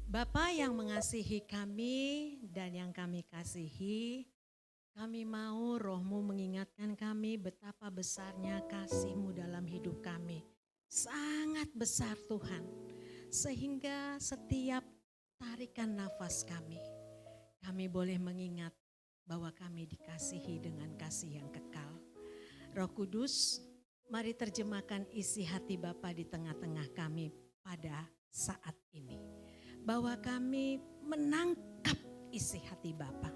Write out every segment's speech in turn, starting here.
Bapa yang mengasihi kami dan yang kami kasihi, kami mau Roh-Mu mengingatkan kami betapa besarnya kasih-Mu dalam hidup kami. Sangat besar Tuhan, sehingga setiap tarikan nafas kami boleh mengingat bahwa kami dikasihi dengan kasih yang kekal. Roh Kudus, mari terjemahkan isi hati Bapa di tengah-tengah kami pada saat ini. Bahwa kami menangkap isi hati Bapa.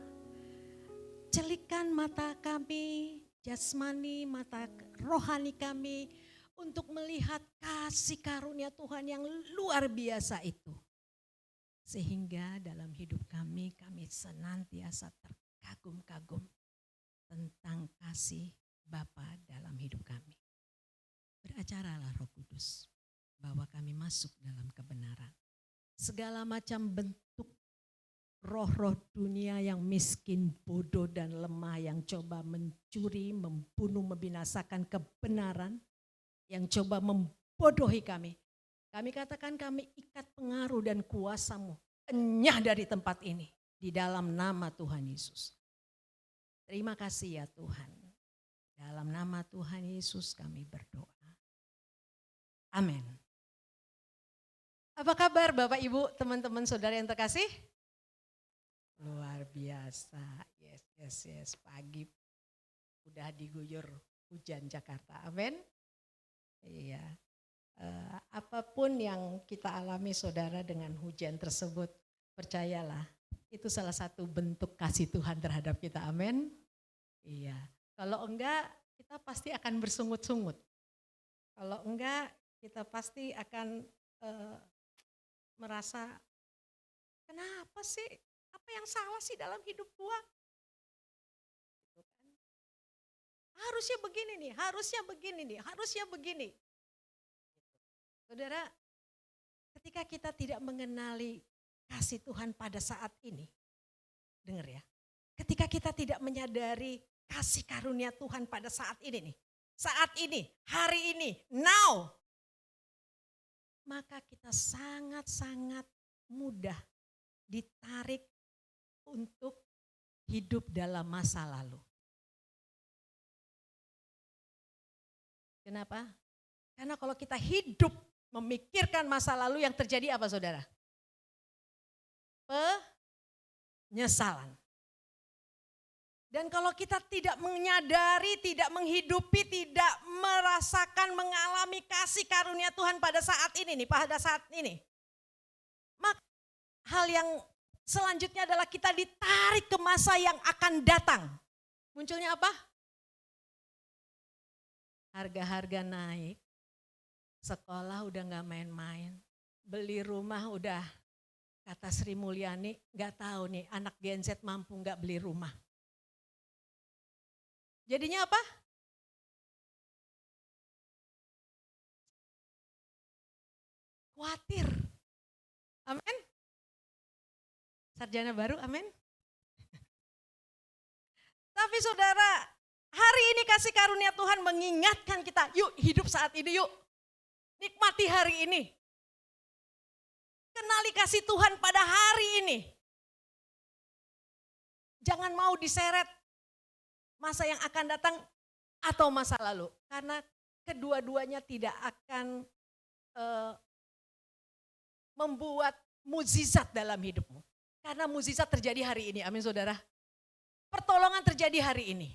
Celikan mata kami, jasmani, mata rohani kami untuk melihat kasih karunia Tuhan yang luar biasa itu. Sehingga dalam hidup kami senantiasa terkagum-kagum tentang kasih Bapa dalam hidup kami. Beracaralah Roh Kudus bahwa kami masuk dalam kebenaran. Segala macam bentuk roh-roh dunia yang miskin, bodoh dan lemah yang coba mencuri, membunuh, membinasakan kebenaran, yang coba membodohi kami. Kami katakan kami ikat pengaruh dan kuasa-Mu, enyah dari tempat ini di dalam nama Tuhan Yesus. Terima kasih ya Tuhan. Dalam nama Tuhan Yesus kami berdoa. Amin. Apa kabar Bapak Ibu, teman-teman saudara yang terkasih? Luar biasa, yes. Pagi udah diguyur hujan Jakarta, amin. Iya, apapun yang kita alami saudara dengan hujan tersebut, percayalah itu salah satu bentuk kasih Tuhan terhadap kita, amin. Iya, kalau enggak kita pasti akan bersungut-sungut. Kalau enggak kita pasti akan merasa kenapa sih, apa yang salah sih dalam hidup gua? Harusnya begini nih, harusnya begini. Saudara, ketika kita tidak mengenali kasih Tuhan pada saat ini, dengar ya, ketika kita tidak menyadari kasih karunia Tuhan pada saat ini nih, hari ini, now, maka kita sangat-sangat mudah ditarik untuk hidup dalam masa lalu. Kenapa? Karena kalau kita hidup memikirkan masa lalu yang terjadi apa saudara? Penyesalan. Dan kalau kita tidak menyadari, tidak menghidupi, tidak merasakan, mengalami kasih karunia Tuhan pada saat ini, maka hal yang selanjutnya adalah kita ditarik ke masa yang akan datang. Munculnya apa? Harga-harga naik, sekolah udah gak main-main, beli rumah udah, kata Sri Mulyani, gak tahu nih anak Gen Z mampu gak beli rumah. Jadinya apa? Khawatir. Amin. Sarjana baru, amin. Tapi saudara, hari ini kasih karunia Tuhan mengingatkan kita, yuk hidup saat ini yuk. Nikmati hari ini. Kenali kasih Tuhan pada hari ini. Jangan mau diseret masa yang akan datang atau masa lalu. Karena kedua-duanya tidak akan membuat mukjizat dalam hidupmu. Karena mukjizat terjadi hari ini, amin saudara. Pertolongan terjadi hari ini.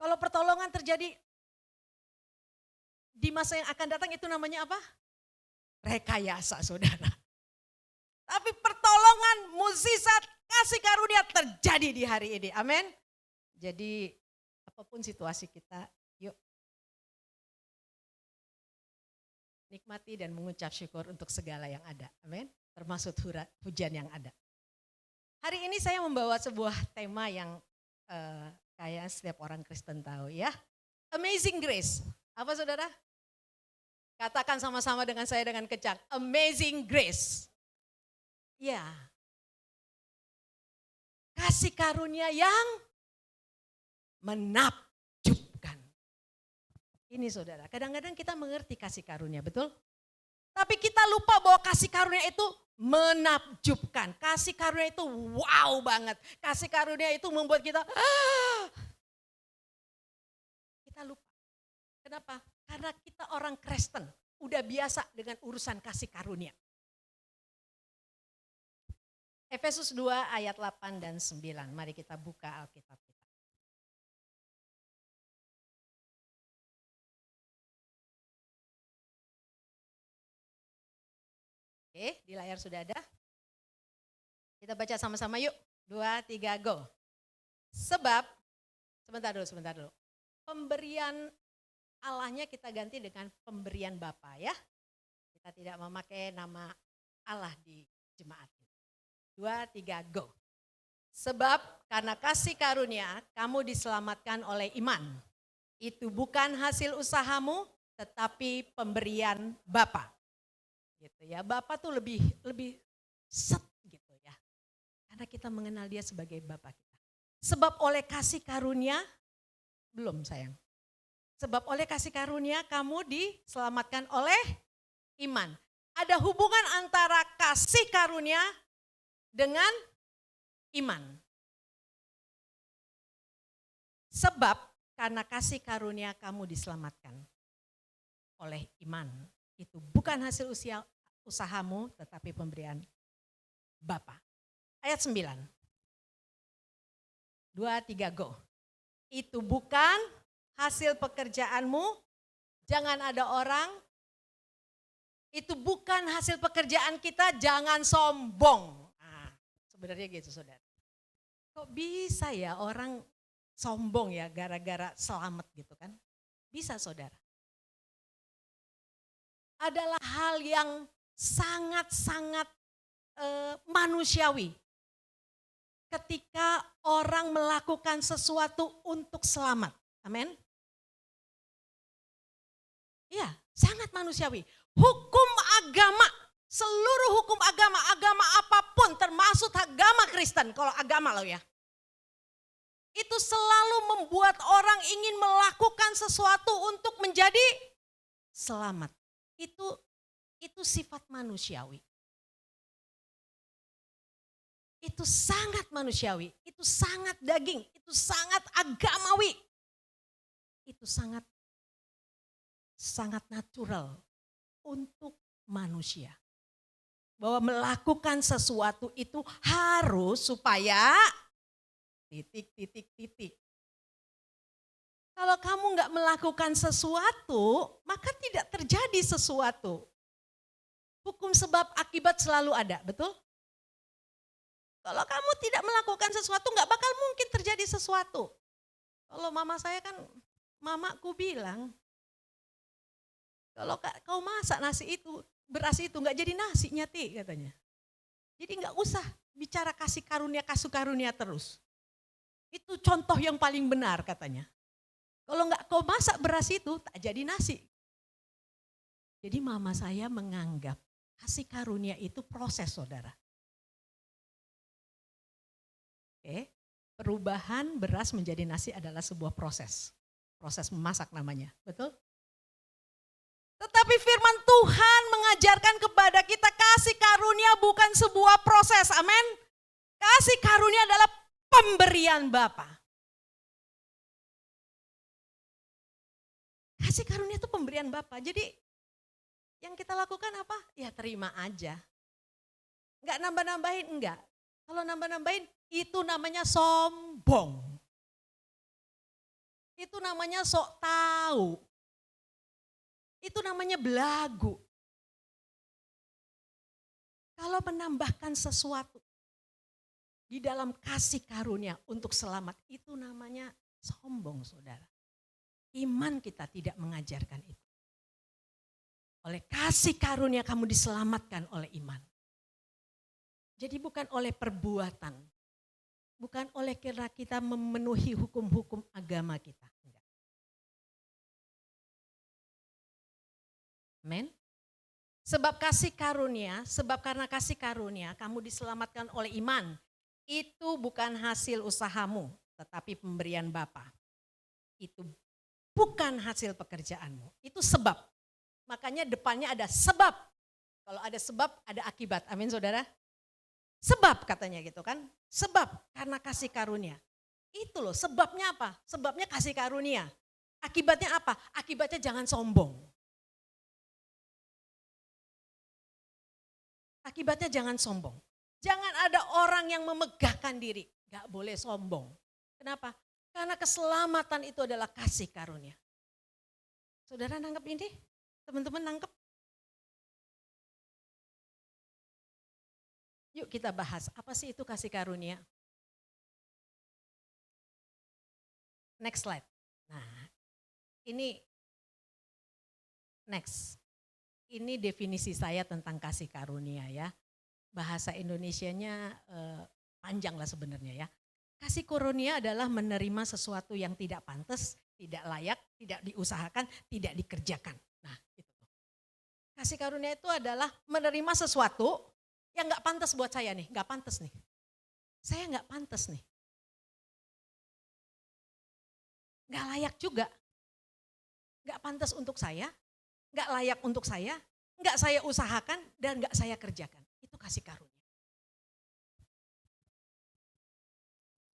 Kalau pertolongan terjadi di masa yang akan datang itu namanya apa? Rekayasa saudara. Tapi pertolongan, mukjizat, kasih karunia terjadi di hari ini. Amin. Jadi apapun situasi kita, yuk nikmati dan mengucap syukur untuk segala yang ada. Amin. Termasuk hujan yang ada. Hari ini saya membawa sebuah tema yang kayak setiap orang Kristen tahu ya. Amazing Grace. Apa saudara? Katakan sama-sama dengan saya dengan kencang. Amazing Grace. Ya. Kasih karunia yang menakjubkan. Ini saudara, kadang-kadang kita mengerti kasih karunia, betul? Tapi Tapi kita lupa bahwa kasih karunia itu menakjubkan. Kasih karunia itu wow banget. Kasih karunia itu membuat kita kita lupa. Kenapa? Karena kita orang Kristen, udah biasa dengan urusan kasih karunia. Efesus 2 ayat 8 dan 9. Mari kita buka Alkitab kita. Oke, di layar sudah ada. Kita baca sama-sama yuk. 2, 3, go. Sebab, sebentar dulu. Pemberian Allahnya kita ganti dengan pemberian Bapa ya. Kita tidak memakai nama Allah di jemaat. 2, 3, go. Sebab karena kasih karunia kamu diselamatkan oleh iman. Itu bukan hasil usahamu tetapi pemberian Bapa. Gitu ya. Bapa tuh lebih set gitu ya. Karena kita mengenal dia sebagai Bapa kita. Sebab oleh kasih karunia, belum sayang. Sebab oleh kasih karunia kamu diselamatkan oleh iman. Ada hubungan antara kasih karunia dengan iman. Sebab karena kasih karunia kamu diselamatkan oleh iman. Itu bukan hasil usahamu tetapi pemberian Bapa. Ayat 9. 2, 3, go. Itu bukan hasil pekerjaanmu, jangan ada orang. Itu bukan hasil pekerjaan kita, jangan sombong. Nah, sebenarnya gitu saudara. Kok bisa ya orang sombong ya gara-gara selamat gitu kan? Bisa saudara. Adalah hal yang sangat-sangat manusiawi. Ketika orang melakukan sesuatu untuk selamat. Amin. Iya, sangat manusiawi. Hukum agama, seluruh hukum agama apapun termasuk agama Kristen, kalau agama loh ya. Itu selalu membuat orang ingin melakukan sesuatu untuk menjadi selamat. Itu sifat manusiawi. Itu sangat manusiawi, itu sangat daging, itu sangat agamawi. Itu sangat natural untuk manusia. Bahwa melakukan sesuatu itu harus supaya titik. Kalau kamu nggak melakukan sesuatu, maka tidak terjadi sesuatu. Hukum sebab akibat selalu ada, betul? Kalau kamu tidak melakukan sesuatu, nggak bakal mungkin terjadi sesuatu. Kalau mama saya kan, mamaku bilang, kalau kau masak nasi itu, beras itu nggak jadi nasi nyati katanya. Jadi nggak usah bicara kasih karunia terus. Itu contoh yang paling benar katanya. Kalau nggak kau masak beras itu, tak jadi nasi. Jadi mama saya menganggap kasih karunia itu proses saudara. Oke, perubahan beras menjadi nasi adalah sebuah proses. Proses memasak namanya, betul? Tetapi firman Tuhan mengajarkan kepada kita kasih karunia bukan sebuah proses, amin. Kasih karunia adalah pemberian Bapa. Kasih karunia itu pemberian Bapa. Jadi yang kita lakukan apa? Ya terima aja. Enggak nambah-nambahin, enggak. Kalau nambah-nambahin itu namanya sombong. Itu namanya sok tahu. Itu namanya belagu. Kalau menambahkan sesuatu di dalam kasih karunia untuk selamat, itu namanya sombong saudara. Iman kita tidak mengajarkan itu. Oleh kasih karunia kamu diselamatkan oleh iman. Jadi bukan oleh perbuatan. Bukan oleh karena kita memenuhi hukum-hukum agama kita. Enggak. Amin. Sebab karena kasih karunia kamu diselamatkan oleh iman. Itu bukan hasil usahamu, tetapi pemberian Bapa. Itu bukan hasil pekerjaanmu, itu sebab. Makanya depannya ada sebab. Kalau ada sebab, ada akibat. Amin saudara. Sebab katanya gitu kan. Sebab karena kasih karunia. Itu loh sebabnya apa? Sebabnya kasih karunia. Akibatnya apa? Akibatnya jangan sombong. Akibatnya jangan sombong. Jangan ada orang yang memegahkan diri. Gak boleh sombong. Kenapa? Karena keselamatan itu adalah kasih karunia. Saudara nangkep ini? Teman-teman nangkep? Yuk kita bahas, apa sih itu kasih karunia? Next slide. Nah, ini next. Ini definisi saya tentang kasih karunia ya. Bahasa Indonesianya panjang lah sebenarnya ya. Kasih karunia adalah menerima sesuatu yang tidak pantas, tidak layak, tidak diusahakan, tidak dikerjakan. Nah, itu. Kasih karunia itu adalah menerima sesuatu yang nggak pantas buat saya nih, nggak pantas nih. Saya nggak pantas nih. Nggak layak juga. Nggak pantas untuk saya, nggak layak untuk saya, nggak saya usahakan dan nggak saya kerjakan. Itu kasih karunia.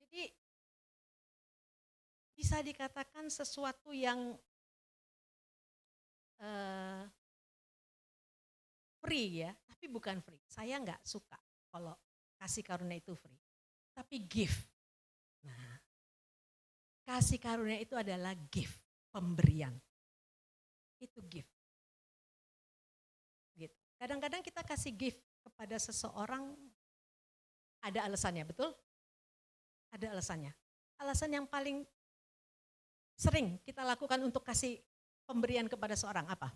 Jadi bisa dikatakan sesuatu yang free ya, tapi bukan free. Saya nggak suka kalau kasih karunia itu free, tapi gift. Nah, kasih karunia itu adalah gift, pemberian. Itu gift. Gitu. Kadang-kadang kita kasih gift kepada seseorang ada alasannya, betul? Ada alasannya. Alasan yang paling sering kita lakukan untuk kasih pemberian kepada seorang apa?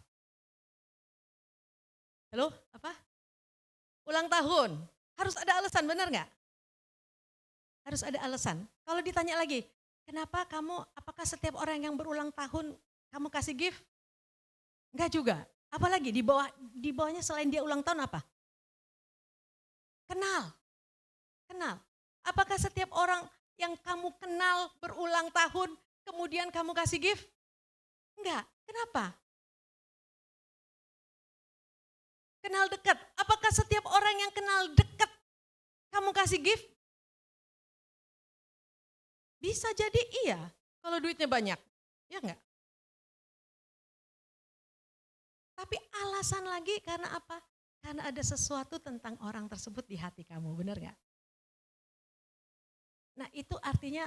Halo, apa? Ulang tahun. Harus ada alasan, benar nggak? Harus ada alasan. Kalau ditanya lagi, kenapa kamu, apakah setiap orang yang berulang tahun kamu kasih gift? Enggak juga. Apalagi di bawahnya selain dia ulang tahun apa? Kenal. Kenal. Apakah setiap orang yang kamu kenal berulang tahun kemudian kamu kasih gift? Enggak. Kenapa? Kenal dekat. Apakah setiap orang yang kenal dekat kamu kasih gift? Bisa jadi iya, kalau duitnya banyak. Ya enggak? Tapi alasan lagi karena apa? Karena ada sesuatu tentang orang tersebut di hati kamu, benar enggak? Nah itu artinya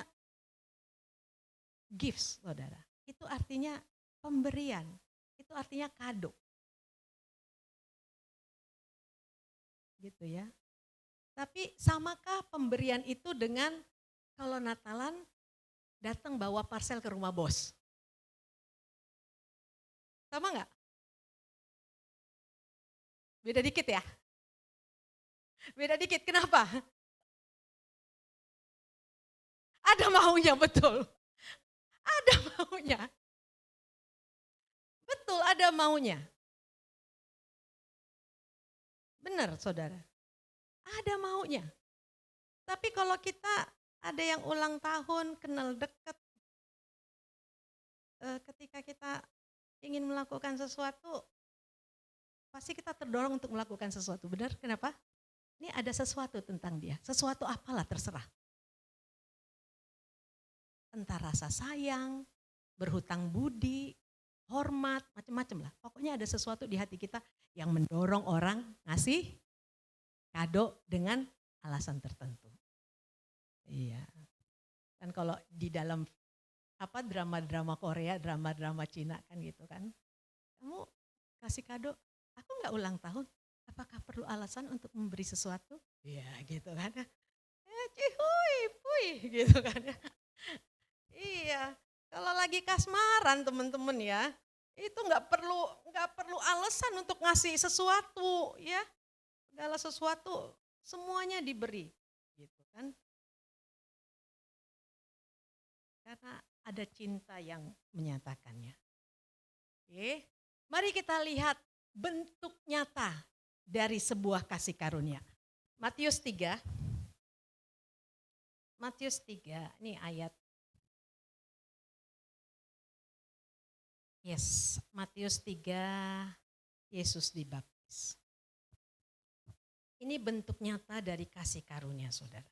gifts, saudara. Itu artinya pemberian. Itu artinya kado. Gitu ya. Tapi samakah pemberian itu dengan kalau Natalan datang bawa parcel ke rumah bos? Sama enggak? Beda dikit ya? Beda dikit, kenapa? Ada maunya, betul. Ada maunya. Betul, ada maunya. Benar, saudara. Ada maunya. Tapi kalau kita ada yang ulang tahun, kenal dekat, ketika kita ingin melakukan sesuatu, pasti kita terdorong untuk melakukan sesuatu. Benar? Kenapa? Ini ada sesuatu tentang dia. Sesuatu apalah terserah. Entah rasa sayang, berhutang budi, hormat, macam-macam lah. Pokoknya ada sesuatu di hati kita yang mendorong orang ngasih kado dengan alasan tertentu. Iya. Kan kalau di dalam drama-drama Korea, drama-drama Cina kan gitu kan. Kamu kasih kado, aku nggak ulang tahun, apakah perlu alasan untuk memberi sesuatu? Iya gitu kan. Cihuy, puy gitu kan. Iya, kalau lagi kasmaran teman-teman ya, itu nggak perlu alasan untuk ngasih sesuatu ya. Segala sesuatu semuanya diberi gitu kan. Karena ada cinta yang menyatakannya. Oke, mari kita lihat bentuk nyata dari sebuah kasih karunia. Matius 3, ini ayat. Yes, Matius 3, Yesus dibaptis. Ini bentuk nyata dari kasih karunia saudara.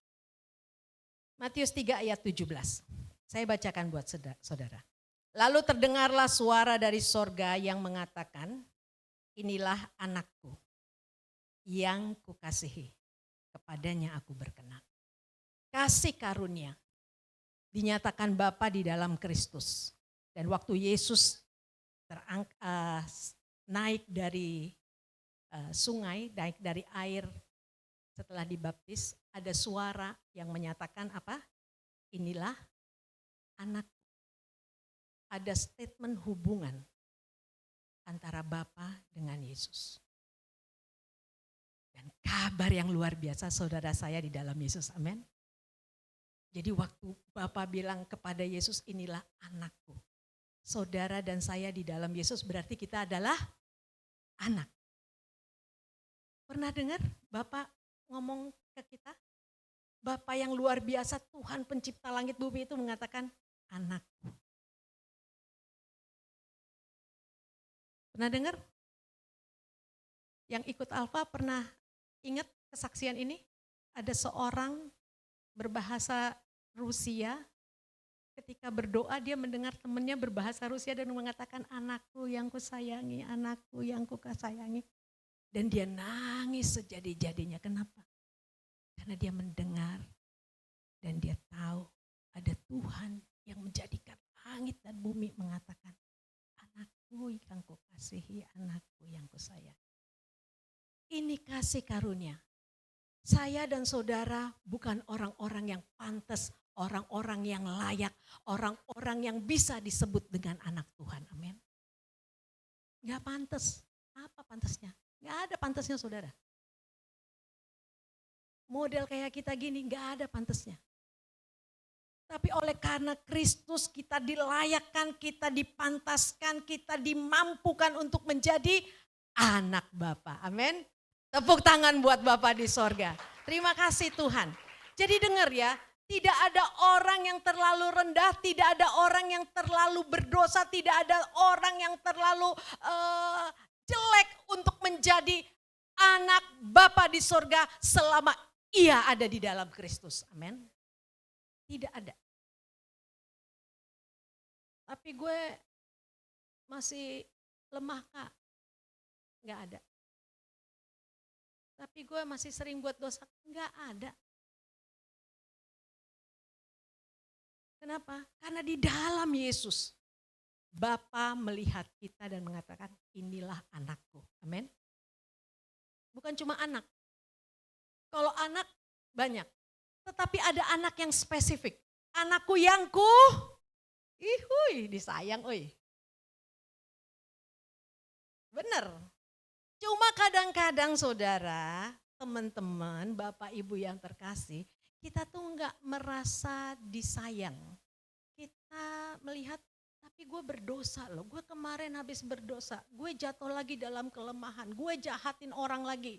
Matius 3 ayat 17. Saya bacakan buat saudara. Lalu terdengarlah suara dari sorga yang mengatakan, inilah anakku yang kukasihi, kepadanya aku berkenan. Kasih karunia dinyatakan Bapa di dalam Kristus. Dan waktu Yesus naik dari sungai, naik dari air setelah dibaptis, ada suara yang menyatakan apa? Inilah anak. Ada statement hubungan antara Bapa dengan Yesus. Dan kabar yang luar biasa saudara saya di dalam Yesus, amin. Jadi waktu Bapa bilang kepada Yesus, inilah anakku. Saudara dan saya di dalam Yesus berarti kita adalah anak. Pernah dengar Bapak ngomong ke kita? Bapak yang luar biasa, Tuhan pencipta langit bumi itu mengatakan anakku. Pernah dengar? Yang ikut Alfa pernah ingat kesaksian ini? Ada seorang berbahasa Rusia, ketika berdoa dia mendengar temannya berbahasa Rusia dan mengatakan anakku yang kusayangi, anakku yang kusayangi. Dan dia nangis sejadi-jadinya. Kenapa? Karena dia mendengar dan dia tahu ada Tuhan yang menjadikan langit dan bumi mengatakan anakku yang kukasihi, anakku yang kusayangi. Ini kasih karunia. Saya dan saudara bukan orang-orang yang pantas, orang-orang yang layak, orang-orang yang bisa disebut dengan anak Tuhan. Amin. Gak pantas. Apa pantasnya? Gak ada pantasnya saudara. Model kayak kita gini gak ada pantasnya. Tapi oleh karena Kristus kita dilayakkan, kita dipantaskan, kita dimampukan untuk menjadi anak Bapa. Amin. Tepuk tangan buat Bapa di sorga. Terima kasih Tuhan. Jadi dengar ya, tidak ada orang yang terlalu rendah, tidak ada orang yang terlalu berdosa, tidak ada orang yang terlalu jelek untuk menjadi anak Bapa di sorga selama ia ada di dalam Kristus. Amin. Tidak ada. Tapi gue masih lemah Kak. Gak ada. Tapi gue masih sering buat dosa. Gak ada. Kenapa? Karena di dalam Yesus Bapa melihat kita dan mengatakan inilah anakku. Amin. Bukan cuma anak. Kalau anak banyak. Tetapi ada anak yang spesifik. Anakku yang disayang, bener. Cuma kadang-kadang saudara, teman-teman, Bapak Ibu yang terkasih, kita tuh enggak merasa disayang. Kita melihat, tapi gue berdosa loh, gue kemarin habis berdosa, gue jatuh lagi dalam kelemahan, gue jahatin orang lagi.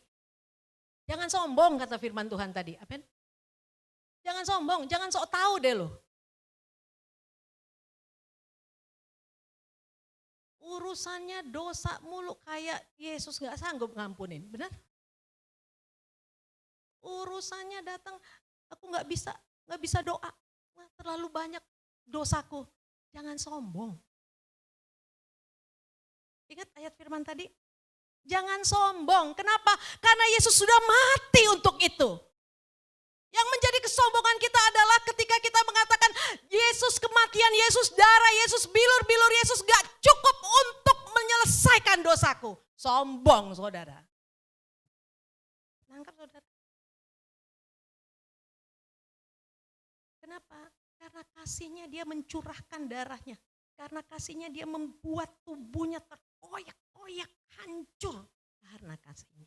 Jangan sombong kata firman Tuhan tadi, amin. Jangan sombong, jangan sok tahu deh loh. Urusannya dosa mulu kayak Yesus gak sanggup ngampunin, benar? Urusannya datang, aku gak bisa doa, terlalu banyak dosaku. Jangan sombong. Ingat ayat firman tadi? Jangan sombong, kenapa? Karena Yesus sudah mati untuk itu. Yang menjadi kesombongan kita adalah ketika kita mengatakan Yesus kematian, Yesus darah, Yesus bilur-bilur, Yesus gak cukup untuk menyelesaikan dosaku. Sombong saudara. Nangkap saudara. Kenapa? Karena kasihnya dia mencurahkan darahnya. Karena kasihnya dia membuat tubuhnya terkoyak-koyak, hancur karena kasihnya.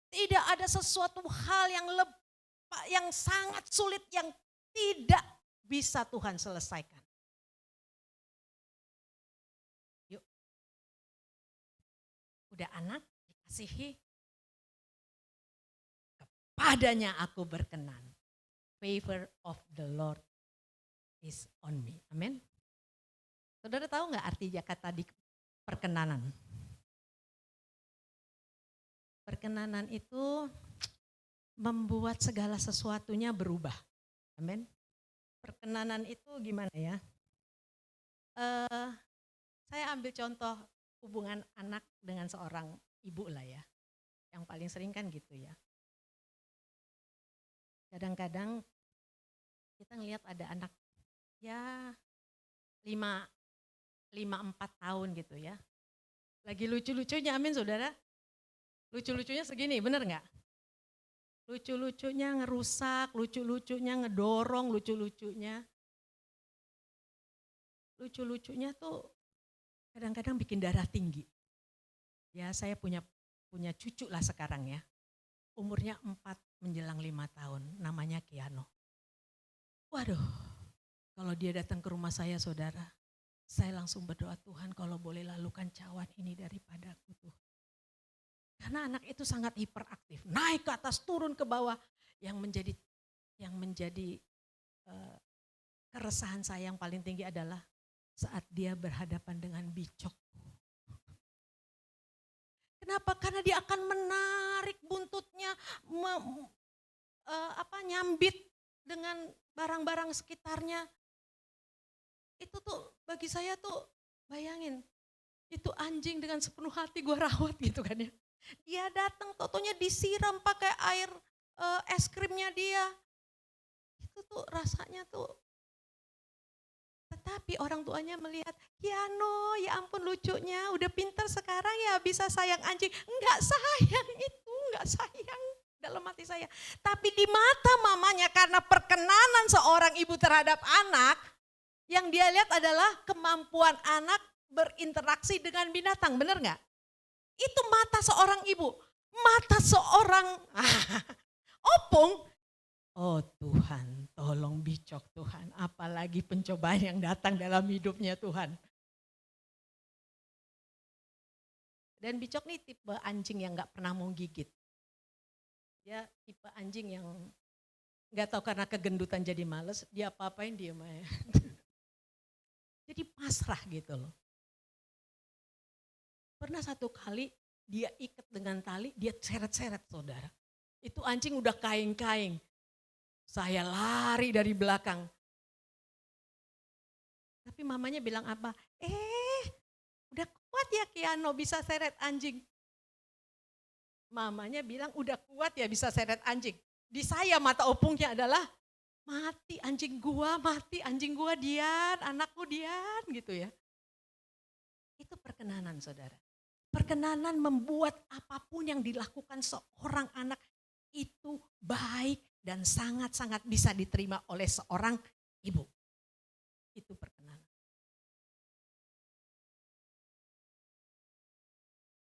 Tidak ada sesuatu hal yang sangat sulit yang tidak bisa Tuhan selesaikan. Yuk. Udah anak dikasihi. Kepadanya aku berkenan. Favor of the Lord is on me. Amin. Saudara tahu nggak artinya kata di perkenanan? Perkenanan itu membuat segala sesuatunya berubah. Amin. Perkenanan itu gimana ya? Saya ambil contoh hubungan anak dengan seorang ibu lah ya. Yang paling sering kan gitu ya. Kadang-kadang kita ngelihat ada anak ya 5-4 tahun gitu ya. Lagi lucu-lucunya, amin saudara. Lucu-lucunya segini, bener nggak? Lucu-lucunya ngerusak, lucu-lucunya ngedorong, lucu-lucunya tuh kadang-kadang bikin darah tinggi. Ya saya punya cucu lah sekarang ya. Umurnya 4 menjelang 5 tahun, namanya Kiano. Waduh, kalau dia datang ke rumah saya saudara, saya langsung berdoa, Tuhan kalau boleh lalukan cawan ini daripadaku tuh. Karena anak itu sangat hiperaktif, naik ke atas, turun ke bawah. Yang menjadi keresahan saya yang paling tinggi adalah saat dia berhadapan dengan bicok. Kenapa? Karena dia akan menarik buntutnya, nyambit dengan barang-barang sekitarnya. Itu tuh bagi saya tuh bayangin, itu anjing dengan sepenuh hati gue rawat gitu kan ya. Dia datang totonya disiram pakai air es krimnya dia. Itu tuh rasanya tuh. Tetapi orang tuanya melihat, Kiano ya ampun lucunya, udah pintar sekarang ya bisa sayang anjing. Enggak sayang itu, enggak sayang dalam hati saya. Tapi di mata mamanya karena perkenanan seorang ibu terhadap anak, yang dia lihat adalah kemampuan anak berinteraksi dengan binatang, benar nggak? Itu mata seorang ibu, mata seorang opung. Oh Tuhan, tolong bicok Tuhan, apalagi pencobaan yang datang dalam hidupnya Tuhan. Dan bicok nih tipe anjing yang gak pernah mau gigit. Dia tipe anjing yang gak tahu karena kegendutan jadi males, dia apa-apain dia main. Jadi pasrah gitu loh. Pernah satu kali dia ikat dengan tali, dia seret-seret saudara. Itu anjing udah kaing-kaing. Saya lari dari belakang. Tapi mamanya bilang apa? Udah kuat ya Kiano bisa seret anjing. Mamanya bilang udah kuat ya bisa seret anjing. Di saya mata opungnya adalah mati anjing gua Dian, anakku Dian gitu ya. Itu perkenanan saudara. Perkenanan membuat apapun yang dilakukan seorang anak itu baik dan sangat-sangat bisa diterima oleh seorang ibu. Itu perkenanan.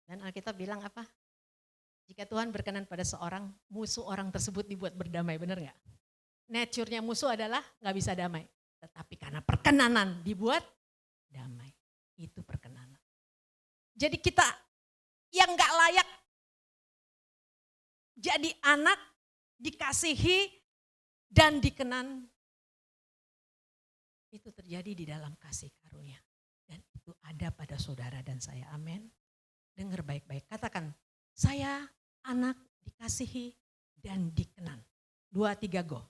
Dan Alkitab bilang apa? Jika Tuhan berkenan pada seorang, musuh orang tersebut dibuat berdamai, benar nggak? Nature-nya musuh adalah nggak bisa damai. Tetapi karena perkenanan dibuat damai. Itu perkenanan. Jadi kita yang nggak layak jadi anak, dikasihi dan dikenan, itu terjadi di dalam kasih karunia. Dan itu ada pada saudara dan saya, amin. Dengar baik-baik, katakan, saya anak dikasihi dan dikenan. 2, 3, go.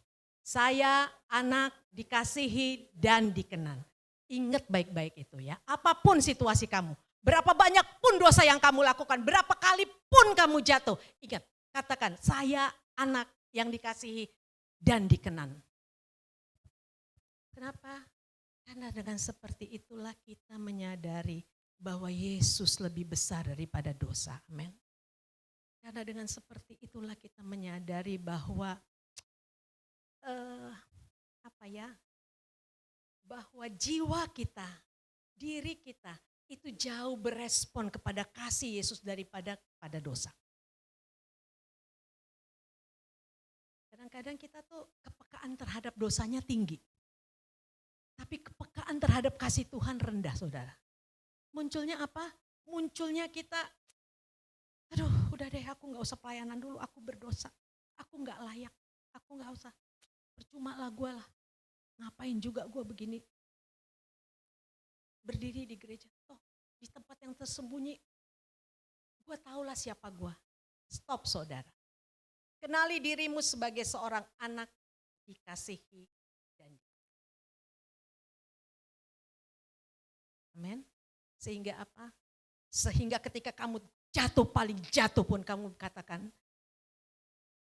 Saya anak dikasihi dan dikenan. Ingat baik-baik itu ya, apapun situasi kamu. Berapa banyak pun dosa yang kamu lakukan, berapa kali pun kamu jatuh. Ingat, katakan, saya anak yang dikasihi dan dikenan. Kenapa? Karena dengan seperti itulah kita menyadari bahwa Yesus lebih besar daripada dosa. Amin. Karena dengan seperti itulah kita menyadari bahwa bahwa jiwa kita, diri kita itu jauh berespon kepada kasih Yesus daripada pada dosa. Kadang-kadang kita tuh kepekaan terhadap dosanya tinggi. Tapi kepekaan terhadap kasih Tuhan rendah saudara. Munculnya apa? Munculnya kita, aduh udah deh aku gak usah pelayanan dulu, aku berdosa. Aku gak layak, aku gak usah. Percuma lah gue lah, ngapain juga gue begini. berdiri di gereja. Oh, di tempat yang tersembunyi, gue tahulah siapa gue. Stop saudara. Kenali dirimu sebagai seorang anak dikasihi dan amin. Sehingga apa? Sehingga ketika kamu jatuh, paling jatuh pun kamu katakan,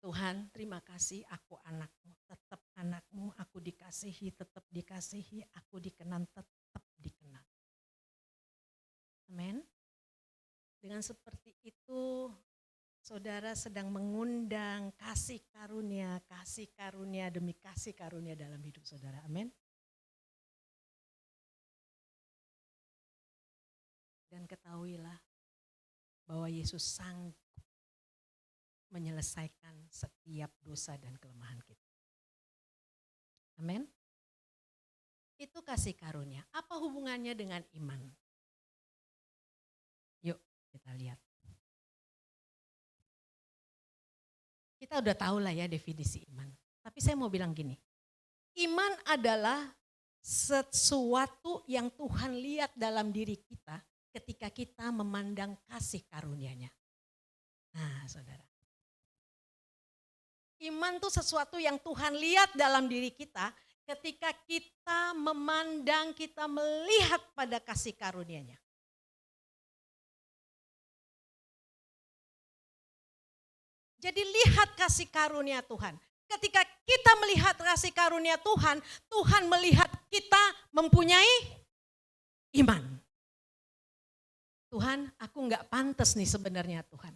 Tuhan terima kasih aku anakmu, tetap anakmu, aku dikasihi, tetap dikasihi, aku dikenan, tetap dikenan. Amin. Dengan seperti itu saudara sedang mengundang kasih karunia demi kasih karunia dalam hidup saudara. Amin. Dan ketahuilah bahwa Yesus sanggup menyelesaikan setiap dosa dan kelemahan kita. Amin. Itu kasih karunia. Apa hubungannya dengan iman? Yuk kita lihat. Kita udah tahu lah ya definisi iman. Tapi saya mau bilang gini. Iman adalah sesuatu yang Tuhan lihat dalam diri kita ketika kita memandang kasih karunia-Nya. Nah saudara. Iman itu sesuatu yang Tuhan lihat dalam diri kita ketika kita memandang, kita melihat pada kasih karunia-Nya. Jadi lihat kasih karunia Tuhan. Ketika kita melihat kasih karunia Tuhan, Tuhan melihat kita mempunyai iman. Tuhan, aku enggak pantas nih sebenarnya Tuhan.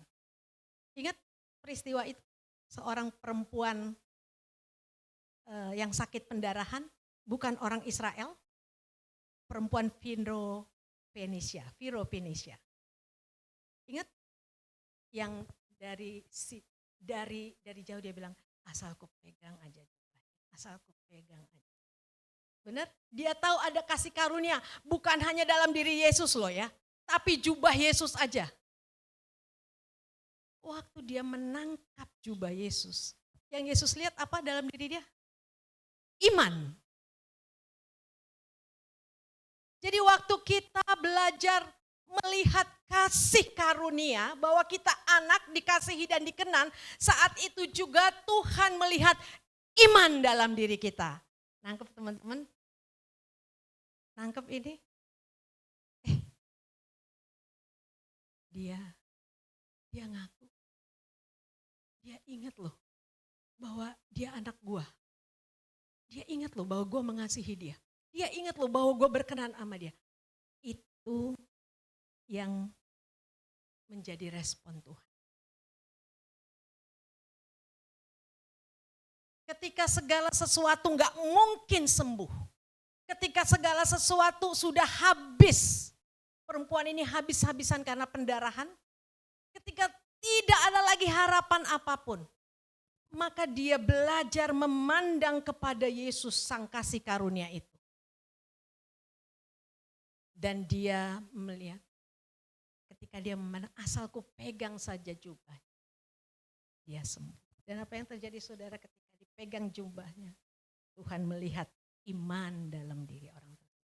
Ingat peristiwa itu? Seorang perempuan yang sakit pendarahan, bukan orang Israel, perempuan Fenisia. Ingat? Yang dari jauh dia bilang, asal ku pegang aja, asal ku pegang aja. Benar? Dia tahu ada kasih karunia, bukan hanya dalam diri Yesus loh ya, tapi jubah Yesus aja. Waktu dia menangkap jubah Yesus, yang Yesus lihat apa dalam diri dia? Iman. Jadi waktu kita belajar melihat kasih karunia, bahwa kita anak dikasihi dan dikenan, saat itu juga Tuhan melihat iman dalam diri kita. Nangkep teman-teman? Nangkep ini? Dia ngaku. Dia ingat loh bahwa dia anak gua. Dia ingat loh bahwa gua mengasihi dia. Dia ingat loh bahwa gua berkenan sama dia. Itu yang menjadi respon Tuhan. Ketika segala sesuatu gak mungkin sembuh. Ketika segala sesuatu sudah habis. Perempuan ini habis-habisan karena pendarahan. Ketika tidak ada lagi harapan apapun. Maka dia belajar memandang kepada Yesus sang kasih karunia itu. Dan dia melihat. Ketika dia memandang, asal ku pegang saja jubahnya. Dia sembuh. Dan apa yang terjadi saudara ketika dipegang jubahnya? Tuhan melihat iman dalam diri orang tersebut.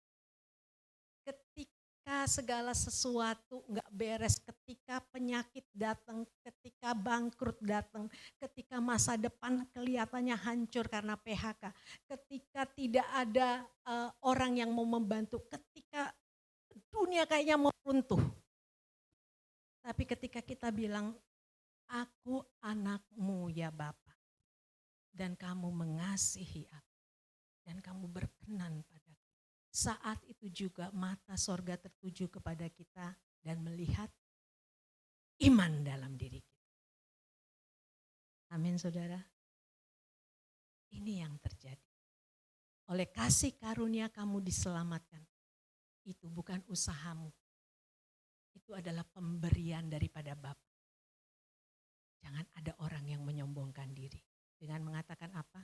Ketika segala sesuatu enggak beres, ketika penyakit datang, ketika bangkrut datang, ketika masa depan kelihatannya hancur karena PHK, ketika tidak ada orang yang mau membantu, ketika dunia kayaknya mau runtuh. Tapi ketika kita bilang, aku anakmu ya Bapa, dan kamu mengasihi aku, dan kamu berkenan padaku. Saat itu juga mata sorga tertuju kepada kita dan melihat iman dalam diri kita. Amin saudara. Ini yang terjadi. Oleh kasih karunia kamu diselamatkan. Itu bukan usahamu. Itu adalah pemberian daripada Bapa. Jangan ada orang yang menyombongkan diri. Dengan mengatakan apa?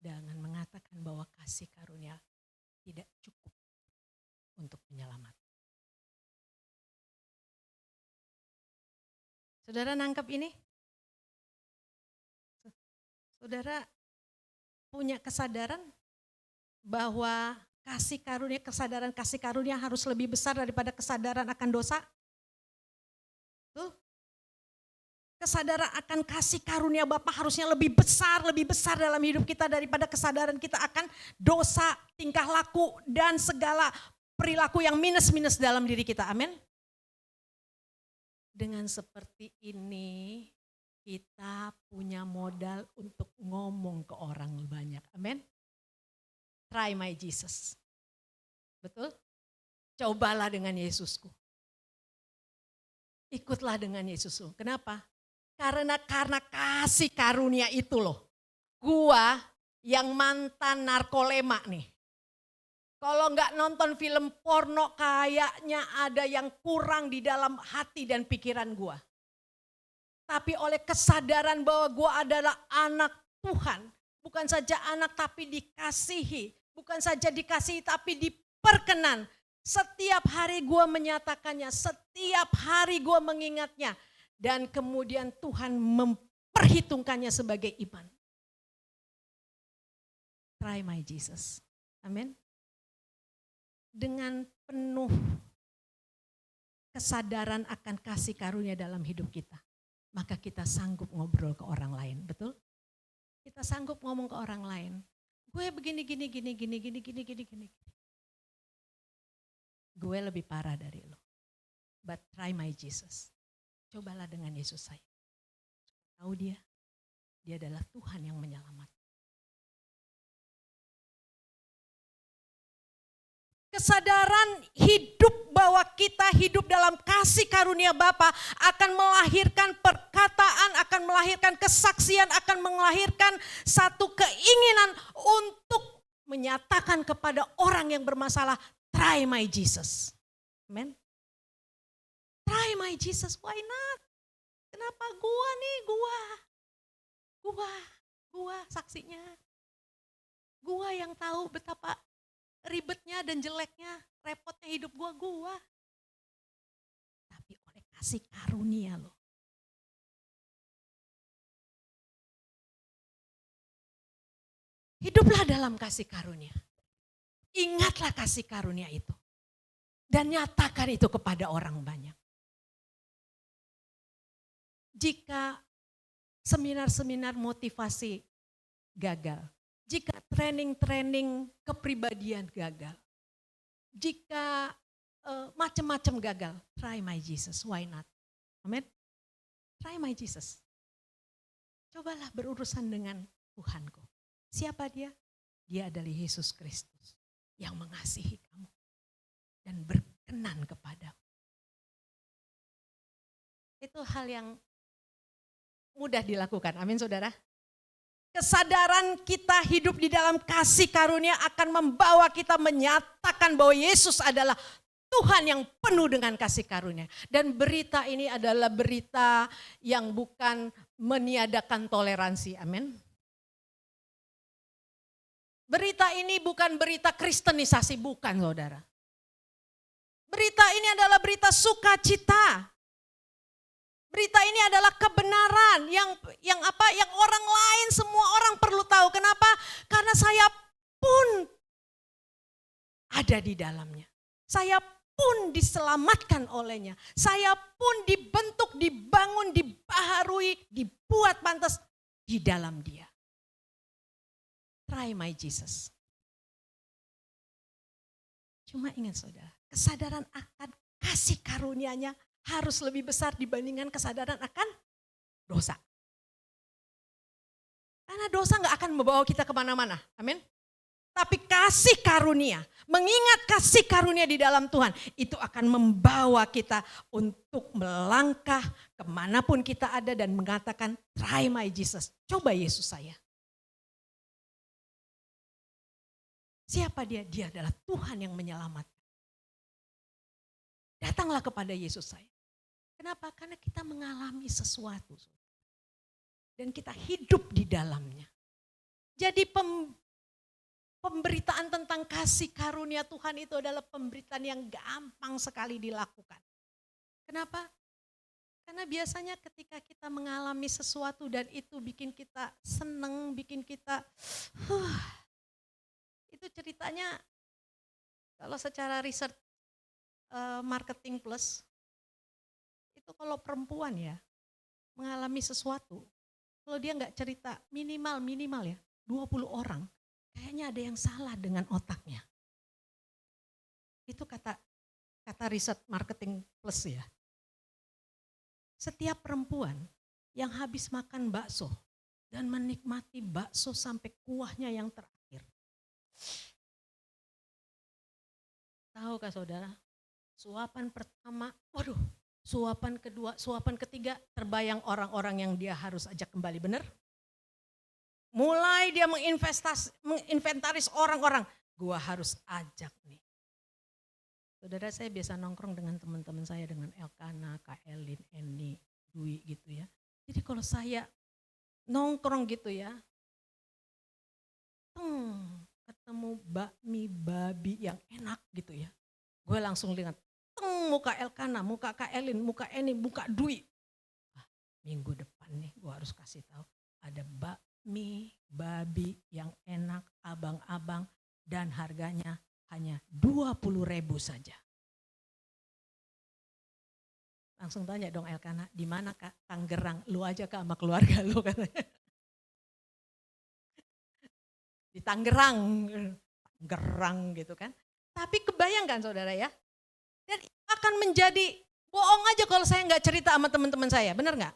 Dengan mengatakan bahwa kasih karunia tidak cukup untuk menyelamatkan. Saudara nangkep ini? Saudara punya kesadaran bahwa kesadaran kasih karunia harus lebih besar daripada kesadaran akan dosa? Tuh. Kesadaran akan kasih karunia Bapa harusnya lebih besar dalam hidup kita daripada kesadaran kita akan dosa, tingkah laku, dan segala perilaku yang minus-minus dalam diri kita. Amin. Dengan seperti ini, kita punya modal untuk ngomong ke orang banyak. Amin. Try my Jesus. Betul? Cobalah dengan Yesusku. Ikutlah dengan Yesusku. Kenapa? Karena kasih karunia itu loh. Gua yang mantan narkolema nih. Kalau nggak nonton film porno kayaknya ada yang kurang di dalam hati dan pikiran gua. Tapi oleh kesadaran bahwa gua adalah anak Tuhan. Bukan saja anak tapi dikasihi. Bukan saja dikasihi tapi diperkenan. Setiap hari gue menyatakannya, setiap hari gue mengingatnya. Dan kemudian Tuhan memperhitungkannya sebagai iman. Try my Jesus. Amin. Dengan penuh kesadaran akan kasih karunia dalam hidup kita. Maka kita sanggup ngobrol ke orang lain, betul? Kita sanggup ngomong ke orang lain. Gue begini. Gue lebih parah dari lo. But try my Jesus. Cobalah dengan Yesus saya. Tahu dia adalah Tuhan yang menyelamatkan. Kesadaran hidup bahwa kita hidup dalam kasih karunia Bapa akan melahirkan perkataan, akan melahirkan kesaksian, akan melahirkan satu keinginan untuk menyatakan kepada orang yang bermasalah, try my Jesus. Amen. Try my Jesus, why not? Kenapa gua saksinya. Gua yang tahu betapa ribetnya dan jeleknya, repotnya hidup gua. Tapi oleh kasih karunia loh. Hiduplah dalam kasih karunia. Ingatlah kasih karunia itu. Dan nyatakan itu kepada orang banyak. Jika seminar-seminar motivasi gagal. Jika training-training kepribadian gagal. Jika macam-macam gagal. Try my Jesus, why not? Amin. Try my Jesus. Cobalah berurusan dengan Tuhanku. Siapa dia? Dia adalah Yesus Kristus yang mengasihi kamu dan berkenan kepadamu. Itu hal yang mudah dilakukan. Amin saudara. Kesadaran kita hidup di dalam kasih karunia akan membawa kita menyatakan bahwa Yesus adalah Tuhan yang penuh dengan kasih karunia. Dan berita ini adalah berita yang bukan meniadakan toleransi. Amin. Berita ini bukan berita kristenisasi, bukan saudara. Berita ini adalah berita sukacita. Berita ini adalah kebenaran yang orang lain, semua orang perlu tahu. Kenapa? Karena saya pun ada di dalamnya. Saya pun diselamatkan olehnya. Saya pun dibentuk, dibangun, dibaharui, dibuat pantas di dalam dia. Try my Jesus. Cuma ingat saudara, kesadaran akan kasih karunia-Nya harus lebih besar dibandingkan kesadaran akan dosa. Karena dosa gak akan membawa kita kemana-mana. Amin. Tapi kasih karunia, mengingat kasih karunia di dalam Tuhan, itu akan membawa kita untuk melangkah kemanapun kita ada dan mengatakan, try my Jesus, coba Yesus saya. Siapa dia? Dia adalah Tuhan yang menyelamatkan. Datanglah kepada Yesus saya. Kenapa? Karena kita mengalami sesuatu. Dan kita hidup di dalamnya. Jadi pemberitaan tentang kasih karunia Tuhan itu adalah pemberitaan yang gampang sekali dilakukan. Kenapa? Karena biasanya ketika kita mengalami sesuatu dan itu bikin kita seneng, bikin kita itu ceritanya Kalau secara riset marketing plus, itu kalau perempuan ya mengalami sesuatu, kalau dia nggak cerita minimal ya 20 orang, kayaknya ada yang salah dengan otaknya. Itu kata riset marketing plus ya. Setiap perempuan yang habis makan bakso dan menikmati bakso sampai kuahnya yang terakhir. Tahukah saudara, suapan pertama, waduh, suapan kedua, suapan ketiga, terbayang orang-orang yang dia harus ajak kembali, benar? Mulai dia menginventaris orang-orang, gua harus ajak nih. Saudara, saya biasa nongkrong dengan teman-teman saya, dengan Elkana, Kak Elin, Eni, Dwi gitu ya. Jadi kalau saya nongkrong gitu ya, ketemu bakmi babi yang enak gitu ya. Gue langsung lihat, muka Elkana, muka Kak Elin, muka Eni, muka Dwi. Minggu depan nih gue harus kasih tahu, ada bakmi babi yang enak, abang-abang, dan harganya hanya 20.000 saja. Langsung tanya dong Elkana, di mana Kak? Tangerang, lu aja Kak sama keluarga lu katanya. Di Tangerang gitu kan. Tapi kebayangkan saudara ya, dan akan menjadi bohong aja kalau saya nggak cerita sama teman-teman saya, benar nggak?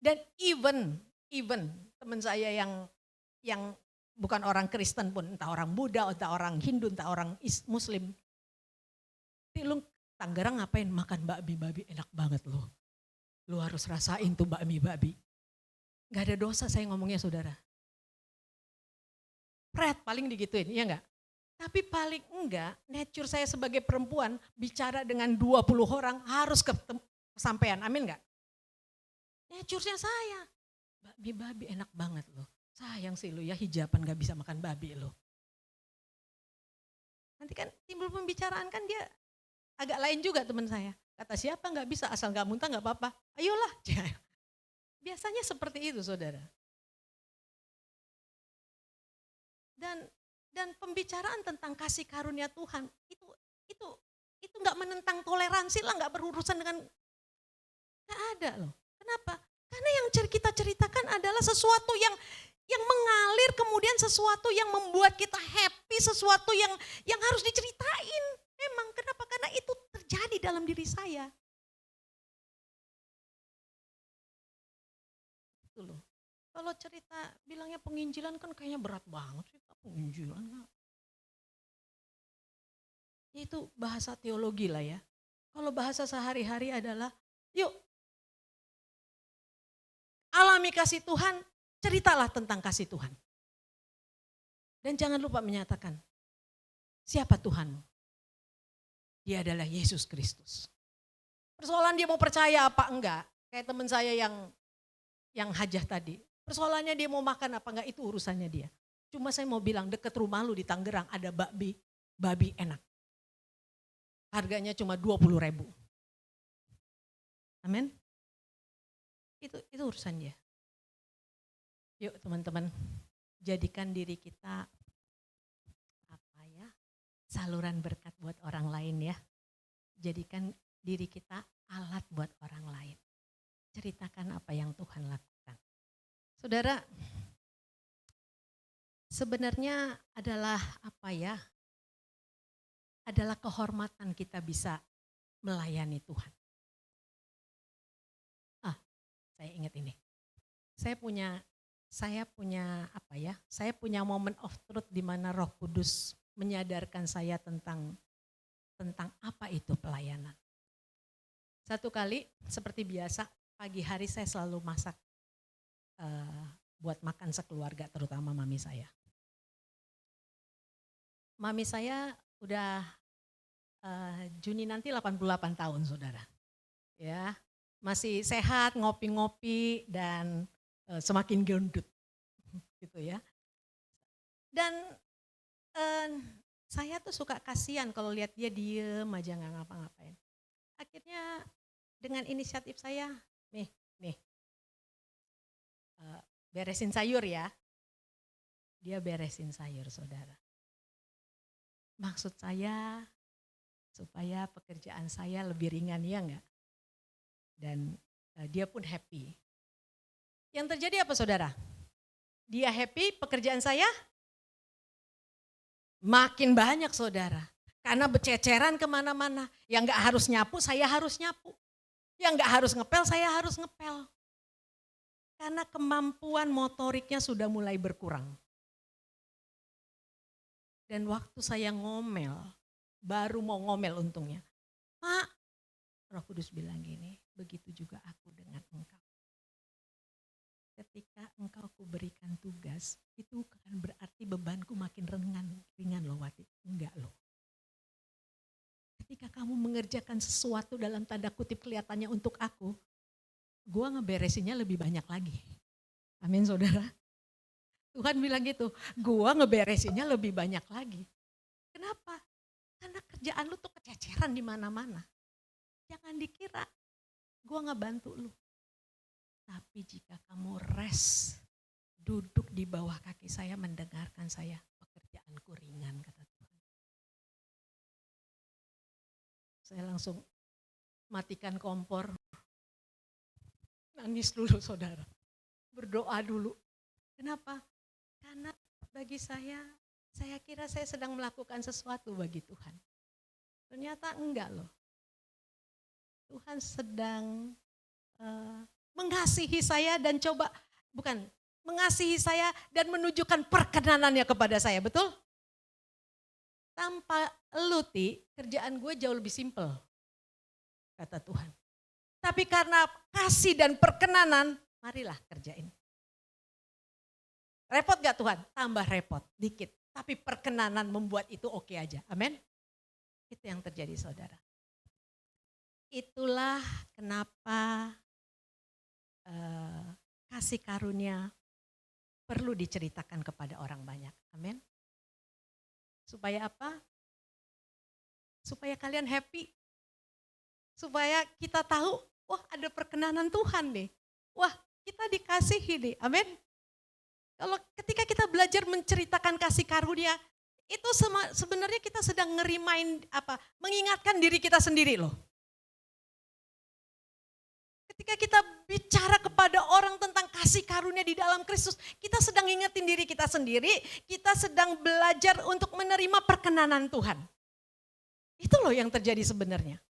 Dan even teman saya yang bukan orang Kristen pun, entah orang Buddha, entah orang Hindu, entah orang Muslim. Lu Tangerang ngapain makan bakmi babi, enak banget loh. Lu harus rasain tuh bakmi babi. Gak ada dosa saya ngomongnya saudara. Pret paling digituin, iya enggak? Tapi paling enggak, nature saya sebagai perempuan bicara dengan 20 orang harus kesampaian, amin enggak? Nature-nya saya, bakmi babi enak banget loh. Sayang sih lu ya, hijaban gak bisa makan babi lo. Nanti kan timbul pembicaraan kan dia agak lain juga teman saya. Kata siapa nggak bisa, asal nggak muntah nggak apa-apa. Ayolah. Biasanya seperti itu saudara. Dan pembicaraan tentang kasih karunia Tuhan itu nggak menentang toleransi lah, nggak berurusan dengan, nggak ada loh. Kenapa? Karena yang kita ceritakan adalah sesuatu yang mengalir, kemudian sesuatu yang membuat kita happy, sesuatu yang harus diceritain. Memang kenapa? Karena itu terjadi dalam diri saya. Itu loh. Kalau cerita bilangnya penginjilan kan kayaknya berat banget sih, penginjilan kan. Itu bahasa teologi lah ya. Kalau bahasa sehari-hari adalah, yuk alami kasih Tuhan, ceritalah tentang kasih Tuhan. Dan jangan lupa menyatakan, siapa Tuhanmu? Dia adalah Yesus Kristus. Persoalan dia mau percaya apa enggak, kayak teman saya yang hajah tadi. Persoalannya dia mau makan apa enggak, itu urusannya dia. Cuma saya mau bilang, deket rumah lu di Tangerang ada babi enak. Harganya cuma 20.000. Amin. Itu urusan dia. Yuk teman-teman, jadikan diri kita saluran berkat buat orang lain ya. Jadikan diri kita alat buat orang lain. Ceritakan apa yang Tuhan lakukan. Saudara, sebenarnya adalah adalah kehormatan kita bisa melayani Tuhan. Saya ingat ini. Saya punya moment of truth di mana Roh Kudus menyadarkan saya tentang apa itu pelayanan. Satu kali seperti biasa pagi hari saya selalu masak buat makan sekeluarga, terutama mami saya. Mami saya udah Juni nanti 88 tahun saudara. Ya, masih sehat, ngopi-ngopi dan semakin gendut gitu ya. Dan saya tuh suka kasihan kalau lihat dia diem aja nggak ngapa-ngapain. Akhirnya dengan inisiatif saya, nih beresin sayur ya. Dia beresin sayur saudara. Maksud saya supaya pekerjaan saya lebih ringan, ya enggak? Dan dia pun happy. Yang terjadi apa saudara? Dia happy, pekerjaan saya makin banyak saudara. Karena bececeran kemana-mana. Yang enggak harus nyapu, saya harus nyapu. Yang enggak harus ngepel, saya harus ngepel. Karena kemampuan motoriknya sudah mulai berkurang. Dan waktu saya ngomel, baru mau ngomel untungnya. Pak, Roh Kudus bilang gini, begitu juga aku dengan engkau. Ketika engkau aku berikan tugas, itu kan berarti bebanku makin ringan loh Wati. Enggak loh. Ketika kamu mengerjakan sesuatu dalam tanda kutip kelihatannya untuk aku, gua ngeberesinnya lebih banyak lagi. Amin saudara. Tuhan bilang gitu, gua ngeberesinnya lebih banyak lagi. Kenapa? Karena kerjaan lu tuh kececeran di mana-mana. Jangan dikira gua ngebantu lu. Tapi jika kamu rest, duduk di bawah kaki saya mendengarkan saya, pekerjaanku ringan kata Tuhan. Saya langsung matikan kompor, nangis dulu saudara, berdoa dulu. Kenapa? Karena bagi saya kira saya sedang melakukan sesuatu bagi Tuhan. Ternyata enggak loh. Tuhan sedang mengasihi saya dan mengasihi saya dan menunjukkan perkenanannya kepada saya, betul? Tanpa eluti, kerjaan gue jauh lebih simpel, kata Tuhan. Tapi karena kasih dan perkenanan, marilah kerjain. Repot gak Tuhan? Tambah repot, dikit. Tapi perkenanan membuat itu oke aja, amin? Itu yang terjadi saudara. Itulah kenapa kasih karunia perlu diceritakan kepada orang banyak. Amin. Supaya apa? Supaya kalian happy. Supaya kita tahu, wah ada perkenanan Tuhan nih. Wah kita dikasihi nih. Amin. Kalau ketika kita belajar menceritakan kasih karunia, itu sebenarnya kita sedang mengingatkan diri kita sendiri loh. Ketika kita bicara kepada orang tentang kasih karunia di dalam Kristus, kita sedang ingetin diri kita sendiri, kita sedang belajar untuk menerima perkenanan Tuhan. Itu loh yang terjadi sebenarnya.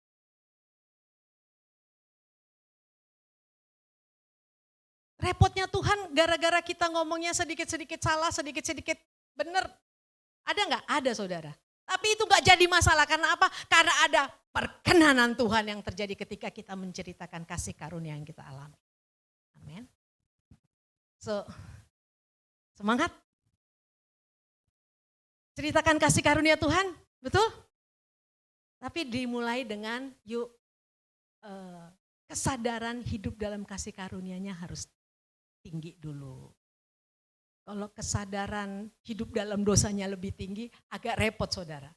Repotnya Tuhan gara-gara kita ngomongnya sedikit-sedikit salah, sedikit-sedikit benar. Ada nggak? Ada saudara. Tapi itu nggak jadi masalah, karena apa? Karena ada perkenanan Tuhan yang terjadi ketika kita menceritakan kasih karunia yang kita alami. Amin. Semangat. Ceritakan kasih karunia Tuhan, betul? Tapi dimulai dengan kesadaran hidup dalam kasih karunia-Nya harus tinggi dulu. Kalau kesadaran hidup dalam dosanya lebih tinggi, agak repot saudara.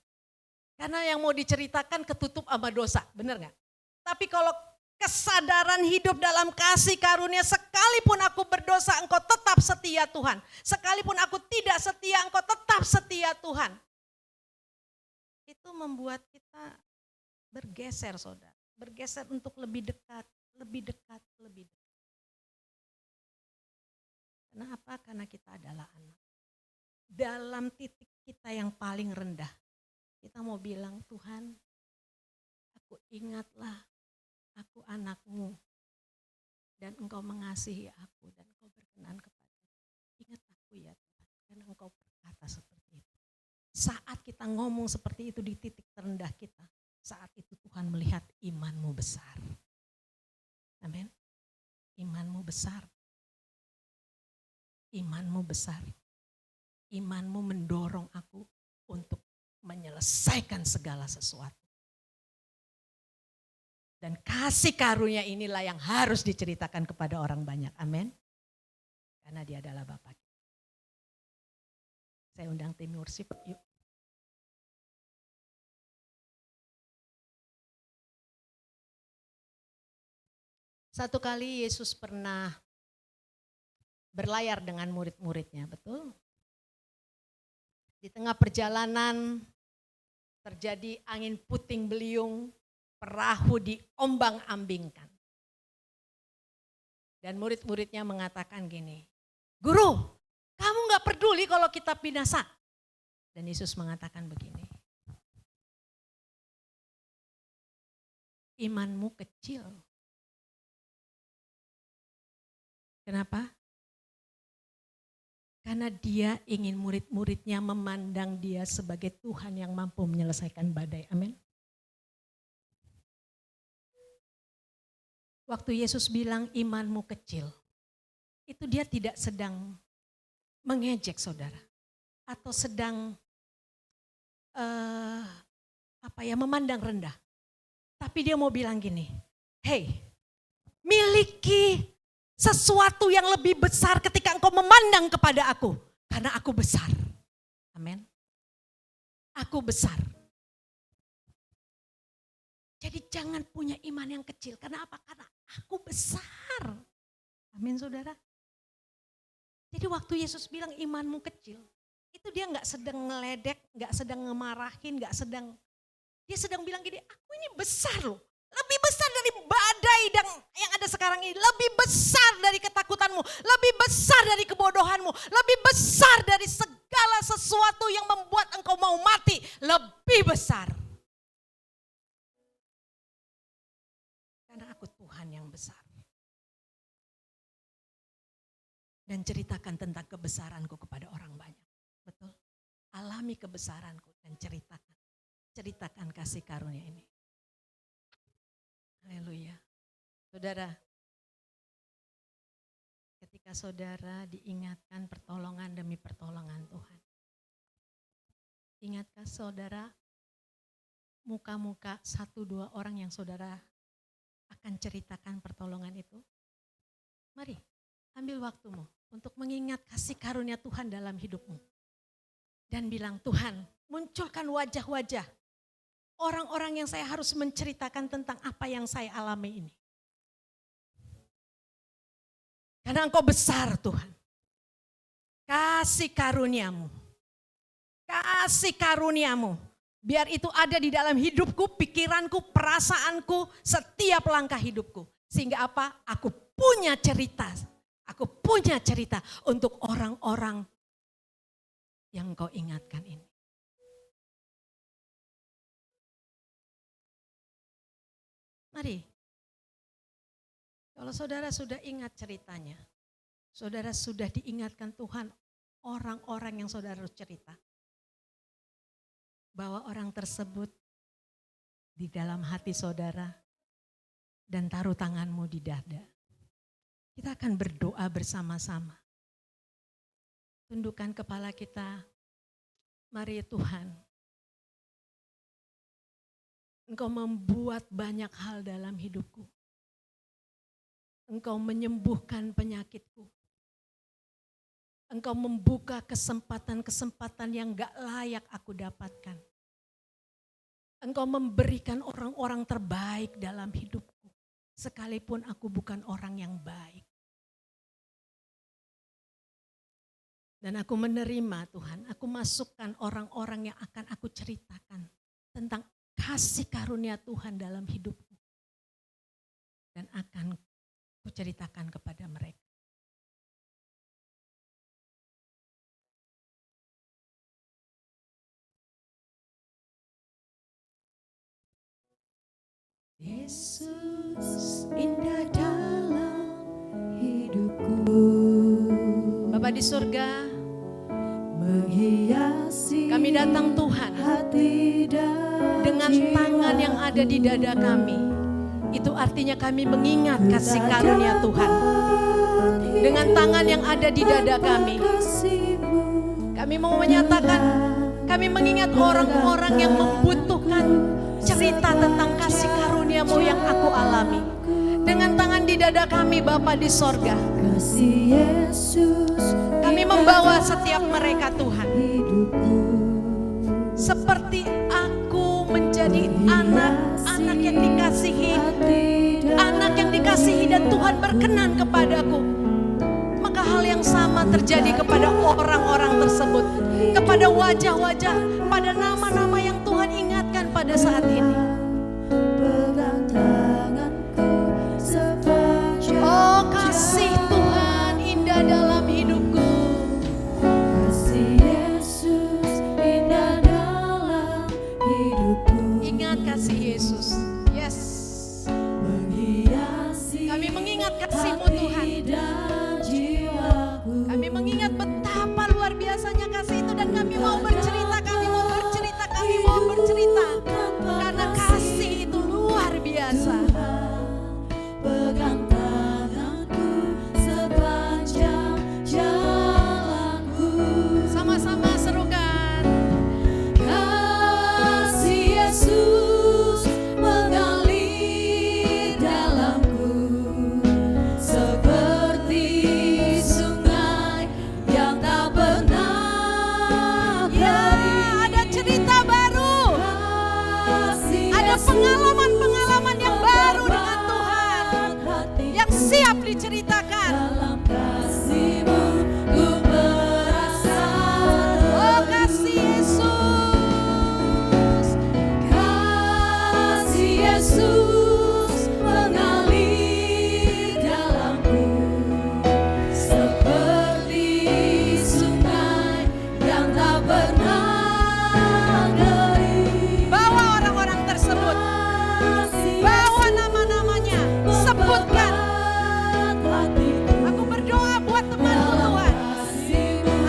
Karena yang mau diceritakan ketutup sama dosa, benar gak? Tapi kalau kesadaran hidup dalam kasih karunia, sekalipun aku berdosa engkau tetap setia Tuhan. Sekalipun aku tidak setia engkau tetap setia Tuhan. Itu membuat kita bergeser saudara. Bergeser untuk lebih dekat, lebih dekat, lebih dekat. Kenapa? Karena kita adalah anak. Dalam titik kita yang paling rendah, kita mau bilang, Tuhan, aku ingatlah, aku anakmu, dan engkau mengasihi aku, dan engkau berkenan kepadaku. Ingat aku ya Tuhan, karena engkau berkata seperti itu. Saat kita ngomong seperti itu di titik terendah kita, saat itu Tuhan melihat imanmu besar. Amin. Imanmu besar. Imanmu besar. Imanmu mendorong aku untuk menyelesaikan segala sesuatu. Dan kasih karunia inilah yang harus diceritakan kepada orang banyak. Amin. Karena dia adalah Bapa kita. Saya undang tim worship, yuk. Satu kali Yesus pernah berlayar dengan murid-muridnya, betul? Di tengah perjalanan terjadi angin puting beliung, perahu diombang-ambingkan. Dan murid-muridnya mengatakan gini, "Guru, kamu gak peduli kalau kita binasa?" Dan Yesus mengatakan begini, "Imanmu kecil." Kenapa? Karena dia ingin murid-muridnya memandang dia sebagai Tuhan yang mampu menyelesaikan badai. Amin. Waktu Yesus bilang imanmu kecil, itu dia tidak sedang mengejek saudara. Atau sedang memandang rendah. Tapi dia mau bilang gini, "Hey, miliki sesuatu yang lebih besar ketika engkau memandang kepada aku. Karena aku besar." Amin. Aku besar. Jadi jangan punya iman yang kecil. Karena apa? Karena aku besar. Amin saudara. Jadi waktu Yesus bilang imanmu kecil, itu dia gak sedang ngeledek, gak sedang ngemarahin, dia sedang bilang gini, aku ini besar loh. Lebih besar dari badai yang ada sekarang ini. Lebih besar dari ketakutanmu. Lebih besar dari kebodohanmu. Lebih besar dari segala sesuatu yang membuat engkau mau mati. Lebih besar. Karena aku Tuhan yang besar. Dan ceritakan tentang kebesaranku kepada orang banyak. Betul? Alami kebesaranku dan ceritakan. Ceritakan kasih karunia ini. Haleluya. Saudara, ketika saudara diingatkan pertolongan demi pertolongan Tuhan. Ingatkah saudara muka-muka 1-2 orang yang saudara akan ceritakan pertolongan itu? Mari, ambil waktumu untuk mengingat kasih karunia Tuhan dalam hidupmu. Dan bilang, Tuhan, munculkan wajah-wajah orang-orang yang saya harus menceritakan tentang apa yang saya alami ini. Karena engkau besar Tuhan. Kasih karuniamu. Kasih karuniamu. Biar itu ada di dalam hidupku, pikiranku, perasaanku, setiap langkah hidupku. Sehingga apa? Aku punya cerita. Aku punya cerita untuk orang-orang yang engkau ingatkan ini. Mari, kalau saudara sudah ingat ceritanya, saudara sudah diingatkan Tuhan orang-orang yang saudara harus cerita. Bawa orang tersebut di dalam hati saudara dan taruh tanganmu di dada. Kita akan berdoa bersama-sama. Tundukkan kepala kita, mari Tuhan. Engkau membuat banyak hal dalam hidupku. Engkau menyembuhkan penyakitku. Engkau membuka kesempatan-kesempatan yang gak layak aku dapatkan. Engkau memberikan orang-orang terbaik dalam hidupku. Sekalipun aku bukan orang yang baik. Dan aku menerima Tuhan, aku masukkan orang-orang yang akan aku ceritakan tentang kasih karunia Tuhan dalam hidupku. Dan akan kuceritakan kepada mereka. Yesus indah dalam hidupku. Bapa di surga, menghiasi kami datang Tuhan dengan tangan yang ada di dada kami. Itu artinya kami mengingat kasih karunia Tuhan. Dengan tangan yang ada di dada kami, kami mau menyatakan, kami mengingat orang-orang yang membutuhkan cerita tentang kasih karuniamu yang aku alami. Dengan tangan di dada kami Bapa di sorga, kami membawa setiap mereka Tuhan. Seperti aku menjadi anak-anak yang dikasihi, anak yang dikasihi dan Tuhan berkenan kepadaku. Maka hal yang sama terjadi kepada orang-orang tersebut, kepada wajah-wajah, pada nama-nama yang Tuhan ingat. pada saat ini. Pegang tanganku sepanjang Oh, kasih Tuhan indah dalam hidupku. kasih Yesus indah dalam hidupku. Ingat kasih Yesus. Yes. Menghiasi Kami mengingat kasih-Mu Tuhan. hati dan jiwaku. Kami mengingat betapa luar biasanya kasih itu dan kami mau bercerita, kami mau bercerita, kami mau bercerita. Karena kasih itu luar biasa. Pegang tanganku sepanjang jalanku. Sama-sama serukan. Kasih Yesus mengalir dalamku seperti sungai yang tak pernah Ya, berakhir. ada cerita baru. Kasih Ada Yesus pengalaman-pengalaman yang baru dengan Tuhan. hatiku. Yang siap diceritakan. Dalam kasih-Mu ku merasa Oh, kasih Yesus. kasih Yesus mengalir dalamku seperti sungai yang tak pernah kering. Bawa orang-orang tersebut. Bawa nama-namanya. Sebutkan. Aku berdoa buat temanku Tuhan.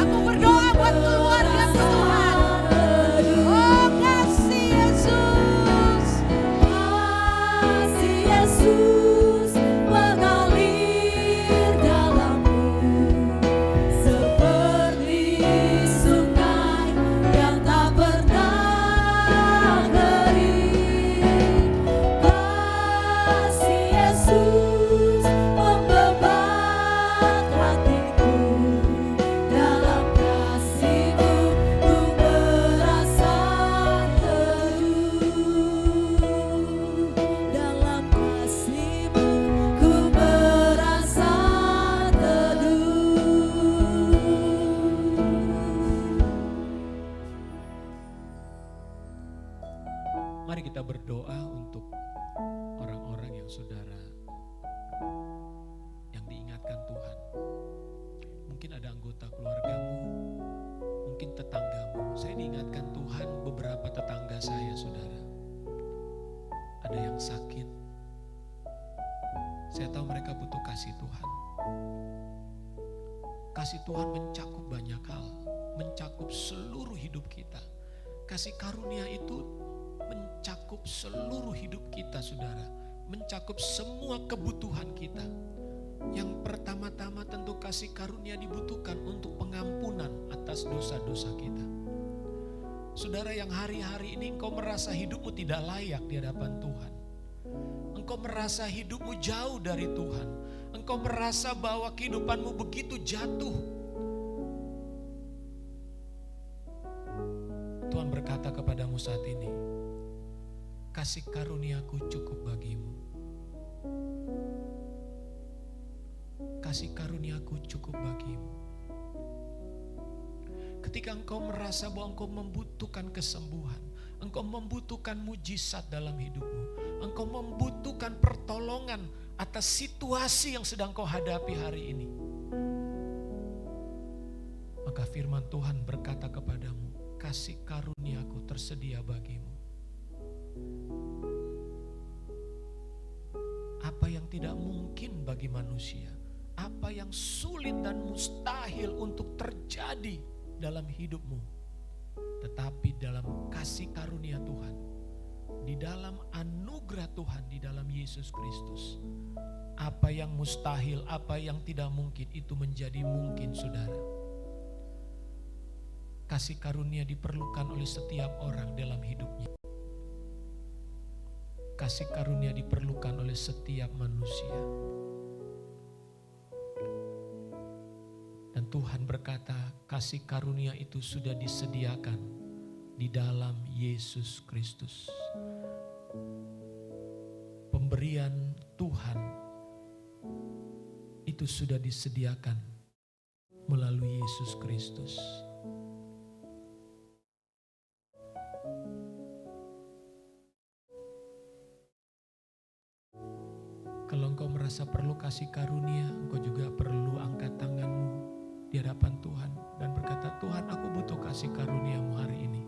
Aku berdoa buat keluargaku Tuhan. Oh, kasih Yesus. Kasih Yesus mengalir dalamku seperti sungai yang tak pernah kering. Kasih Yesus membebat hatiku. Dalam kasih-Mu ku merasa teduh. Dalam kasih-Mu ku merasa teduh. Mari kita berdoa untuk orang-orang yang saudara yang diingatkan Tuhan. Mungkin ada anggota keluargamu, mungkin tetanggamu. Saya diingatkan Tuhan beberapa tetangga saya, saudara. Ada yang sakit. Saya tahu mereka butuh kasih Tuhan. Kasih Tuhan mencakup banyak hal, mencakup seluruh hidup kita. Kasih karunia itu mencakup seluruh hidup kita, saudara. Mencakup semua kebutuhan kita. Yang pertama-tama tentu kasih karunia dibutuhkan untuk pengampunan atas dosa-dosa kita. Saudara, yang hari-hari ini engkau merasa hidupmu tidak layak di hadapan Tuhan. Engkau merasa hidupmu jauh dari Tuhan. Engkau merasa bahwa kehidupanmu begitu jatuh. Tuhan berkata kepadamu saat ini, kasih karuniaku cukup bagimu. Kasih karuniaku cukup bagimu. Ketika engkau merasa bahwa engkau membutuhkan kesembuhan, engkau membutuhkan mujizat dalam hidupmu, engkau membutuhkan pertolongan atas situasi yang sedang kau hadapi hari ini, maka firman Tuhan berkata kepadamu, kasih karuniaku tersedia bagimu. Apa yang tidak mungkin bagi manusia, apa yang sulit dan mustahil untuk terjadi dalam hidupmu, tetapi dalam kasih karunia Tuhan, di dalam anugerah Tuhan, di dalam Yesus Kristus, apa yang mustahil, apa yang tidak mungkin itu menjadi mungkin, saudara. Kasih karunia diperlukan oleh setiap orang dalam hidupnya. Kasih karunia diperlukan oleh setiap manusia. Dan Tuhan berkata, kasih karunia itu sudah disediakan di dalam Yesus Kristus. Pemberian Tuhan itu sudah disediakan melalui Yesus Kristus. Kalau engkau merasa perlu kasih karunia, engkau juga perlu angkat tanganmu di hadapan Tuhan dan berkata, Tuhan, aku butuh kasih karuniamu hari ini.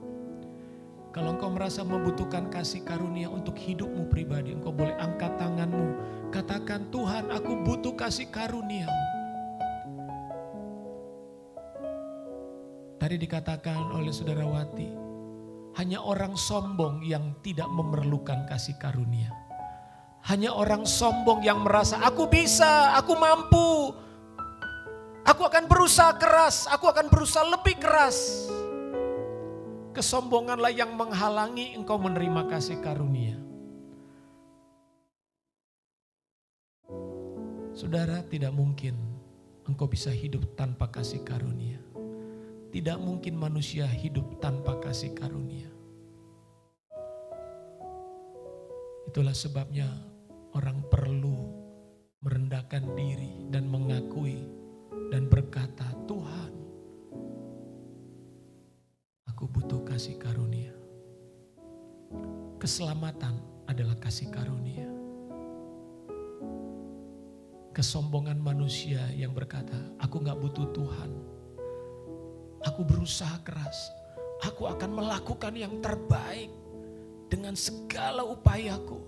Kalau engkau merasa membutuhkan kasih karunia untuk hidupmu pribadi, engkau boleh angkat tanganmu. Katakan, Tuhan, aku butuh kasih karuniamu. Tadi dikatakan oleh Saudara Wati, hanya orang sombong yang tidak memerlukan kasih karunia. Hanya orang sombong yang merasa, aku bisa, aku mampu. Aku akan berusaha keras, aku akan berusaha lebih keras. Kesombonganlah yang menghalangi engkau menerima kasih karunia. Saudara, tidak mungkin engkau bisa hidup tanpa kasih karunia. Tidak mungkin manusia hidup tanpa kasih karunia. Itulah sebabnya orang perlu merendahkan diri dan mengakui dan berkata, Tuhan, aku butuh kasih karunia. Keselamatan adalah kasih karunia. Kesombongan manusia yang berkata, aku gak butuh Tuhan. Aku berusaha keras. Aku akan melakukan yang terbaik dengan segala upayaku.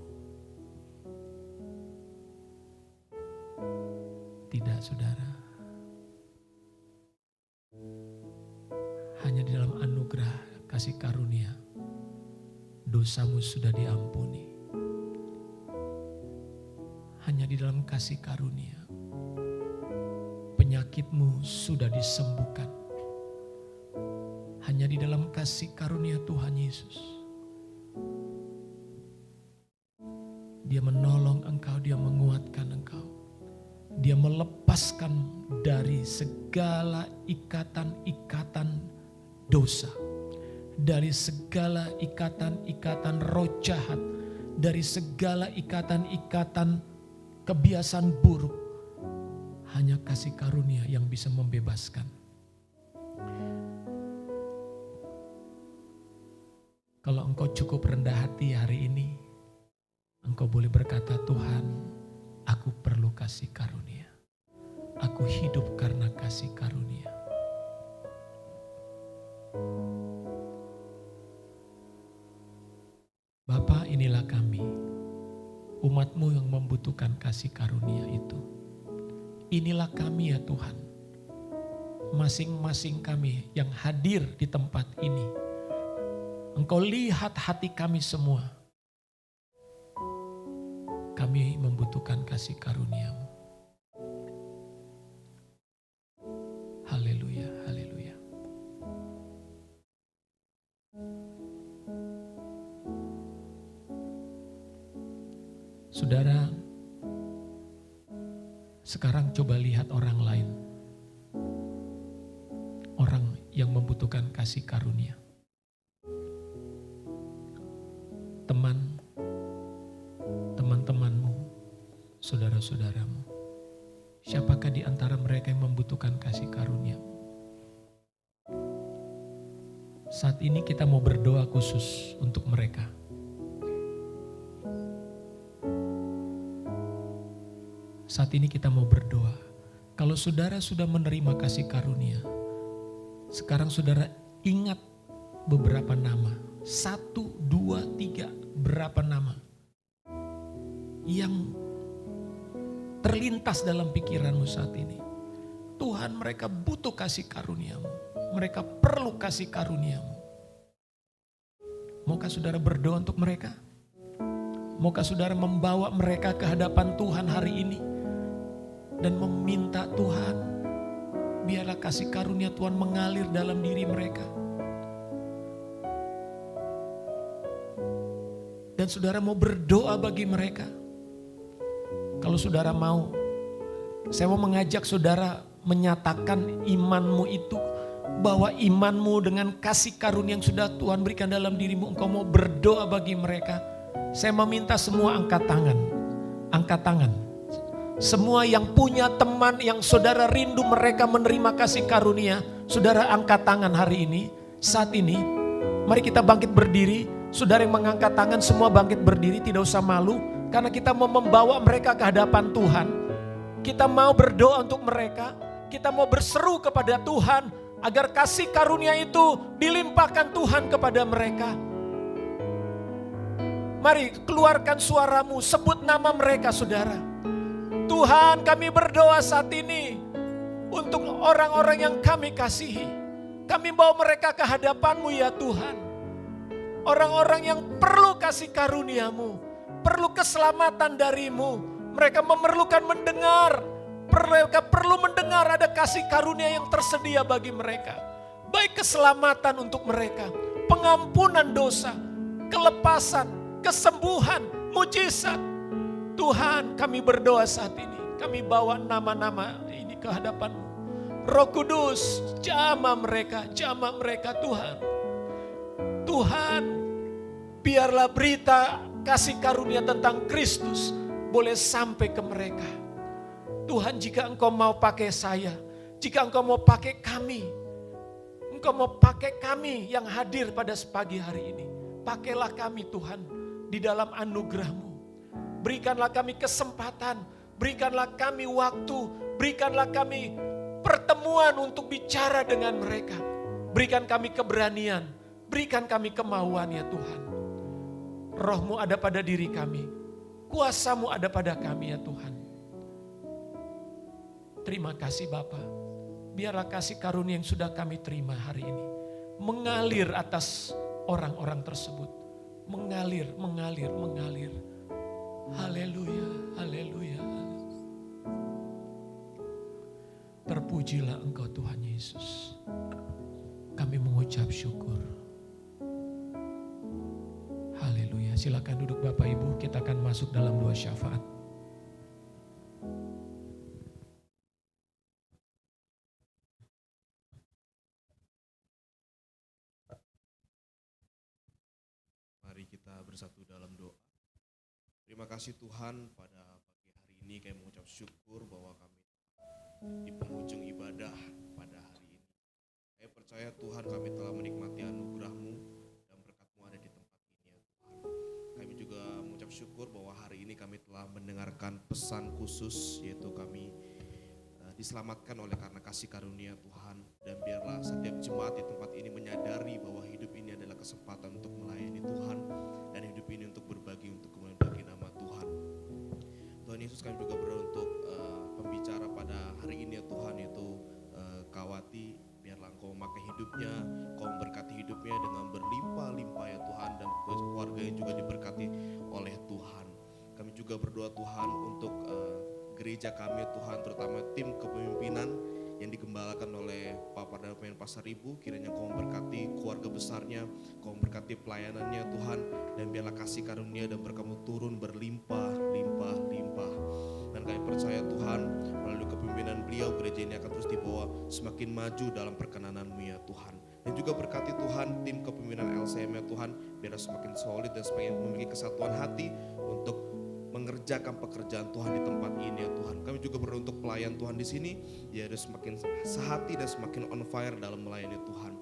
Tidak, saudara. Hanya di dalam anugerah kasih karunia, dosamu sudah diampuni. Hanya di dalam kasih karunia, penyakitmu sudah disembuhkan. Hanya di dalam kasih karunia Tuhan Yesus. Dia menolong engkau, dia menguatkan engkau. Dia melepaskan dari segala ikatan-ikatan dosa. Dari segala ikatan-ikatan roh jahat. Dari segala ikatan-ikatan kebiasaan buruk. Hanya kasih karunia yang bisa membebaskan. Kalau engkau cukup rendah hati hari ini, engkau boleh berkata, Tuhan, aku perlu kasih karunia. Aku hidup karena kasih karunia. Bapa, inilah kami, umat-Mu yang membutuhkan kasih karunia itu. Inilah kami ya Tuhan, masing-masing kami yang hadir di tempat ini. Engkau lihat hati kami semua. Kami membutuhkan kasih karunia-Mu. Haleluya, haleluya. Saudara, sekarang coba lihat orang lain. Orang yang membutuhkan kasih karunia. Teman-temanmu, saudara-saudaramu. Siapakah di antara mereka yang membutuhkan kasih karunia? Saat ini kita mau berdoa khusus untuk mereka. Saat ini kita mau berdoa. Kalau saudara sudah menerima kasih karunia, sekarang saudara ingat beberapa nama. 1, 2, 3, berapa nama yang terlintas dalam pikiranmu saat ini. Tuhan, mereka butuh kasih karunia-Mu. Mereka perlu kasih karunia-Mu. Maukah saudara berdoa untuk mereka? Maukah saudara membawa mereka ke hadapan Tuhan hari ini dan meminta Tuhan, biarlah kasih karunia Tuhan mengalir dalam diri mereka. Dan saudara mau berdoa bagi mereka. Kalau saudara mau, saya mau mengajak saudara menyatakan imanmu itu, bahwa imanmu dengan kasih karunia yang sudah Tuhan berikan dalam dirimu, engkau mau berdoa bagi mereka. Saya meminta semua angkat tangan. Angkat tangan. Semua yang punya teman yang saudara rindu mereka menerima kasih karunia, saudara angkat tangan hari ini, saat ini. Mari kita bangkit berdiri. Saudara yang mengangkat tangan semua bangkit berdiri, tidak usah malu. Karena kita mau membawa mereka ke hadapan Tuhan. Kita mau berdoa untuk mereka. Kita mau berseru kepada Tuhan agar kasih karunia itu dilimpahkan Tuhan kepada mereka. Mari keluarkan suaramu, sebut nama mereka saudara. Tuhan, kami berdoa saat ini untuk orang-orang yang kami kasihi. Kami bawa mereka ke hadapan-Mu ya Tuhan. Orang-orang yang perlu kasih karunia-Mu, perlu keselamatan dari-Mu. Mereka memerlukan mendengar, mereka perlu mendengar ada kasih karunia yang tersedia bagi mereka. Baik keselamatan untuk mereka, pengampunan dosa, kelepasan, kesembuhan, mujizat. Tuhan, kami berdoa saat ini. Kami bawa nama-nama ini ke hadapan-Mu. Roh Kudus, jamah mereka Tuhan. Tuhan, biarlah berita kasih karunia tentang Kristus boleh sampai ke mereka. Tuhan, jika Engkau mau pakai saya, jika Engkau mau pakai kami, Engkau mau pakai kami yang hadir pada pagi hari ini. Pakailah kami Tuhan di dalam anugerah-Mu. Berikanlah kami kesempatan, berikanlah kami waktu, berikanlah kami pertemuan untuk bicara dengan mereka. Berikan kami keberanian, berikan kami kemauan ya Tuhan. Roh-Mu ada pada diri kami, kuasa-Mu ada pada kami ya Tuhan. Terima kasih Bapa. Biarlah kasih karunia yang sudah kami terima hari ini mengalir atas orang-orang tersebut. Mengalir. Haleluya, haleluya. Terpujilah Engkau Tuhan Yesus. Kami mengucap syukur. Haleluya. Silakan duduk Bapak Ibu, kita akan masuk dalam doa syafaat. Mari kita bersatu dalam doa. Terima kasih Tuhan, pada pagi hari ini kami mengucap syukur bahwa kami di penghujung ibadah pada hari ini. Saya percaya Tuhan, kami telah menikmati anugerah-Mu dan berkat-Mu ada di tempat ini ya Tuhan. Kami juga mengucap syukur bahwa hari ini kami telah mendengarkan pesan khusus, yaitu kami diselamatkan oleh karena kasih karunia Tuhan. Dan biarlah setiap jemaat di tempat ini menyadari bahwa hidup ini adalah kesempatan untuk melayani Tuhan, dan hidup ini untuk berbagi, untuk kemuliaan bagi nama Tuhan. Tuhan Yesus, kami juga berdoa untuk pembicara pada hari ini ya Tuhan, yaitu Kawati. Biarlah Engkau memakai hidupnya, Engkau memberkati hidupnya dengan berlimpah-limpah ya Tuhan, dan keluarga yang juga diberkati oleh Tuhan. Kami juga berdoa Tuhan untuk gereja kami ya Tuhan, terutama tim kepemimpinan yang digembalakan oleh Pak Perdana Pemain Pasar Ibu. Kiranya Kau memberkati keluarga besarnya, Kau memberkati pelayanannya Tuhan, dan biarlah kasih karunia dan berkat-Mu turun berlimpah. Dan kami percaya Tuhan, melalui kepemimpinan beliau, gereja ini akan terus dibawa semakin maju dalam perkenanan-Mu ya Tuhan. Dan juga berkati Tuhan tim kepemimpinan LCM ya Tuhan, biarlah semakin solid dan semakin memiliki kesatuan hati untuk mengerjakan pekerjaan Tuhan di tempat ini ya Tuhan. Kami juga berdoa untuk pelayan Tuhan di sini, ya ada semakin sehati dan semakin on fire dalam melayani Tuhan.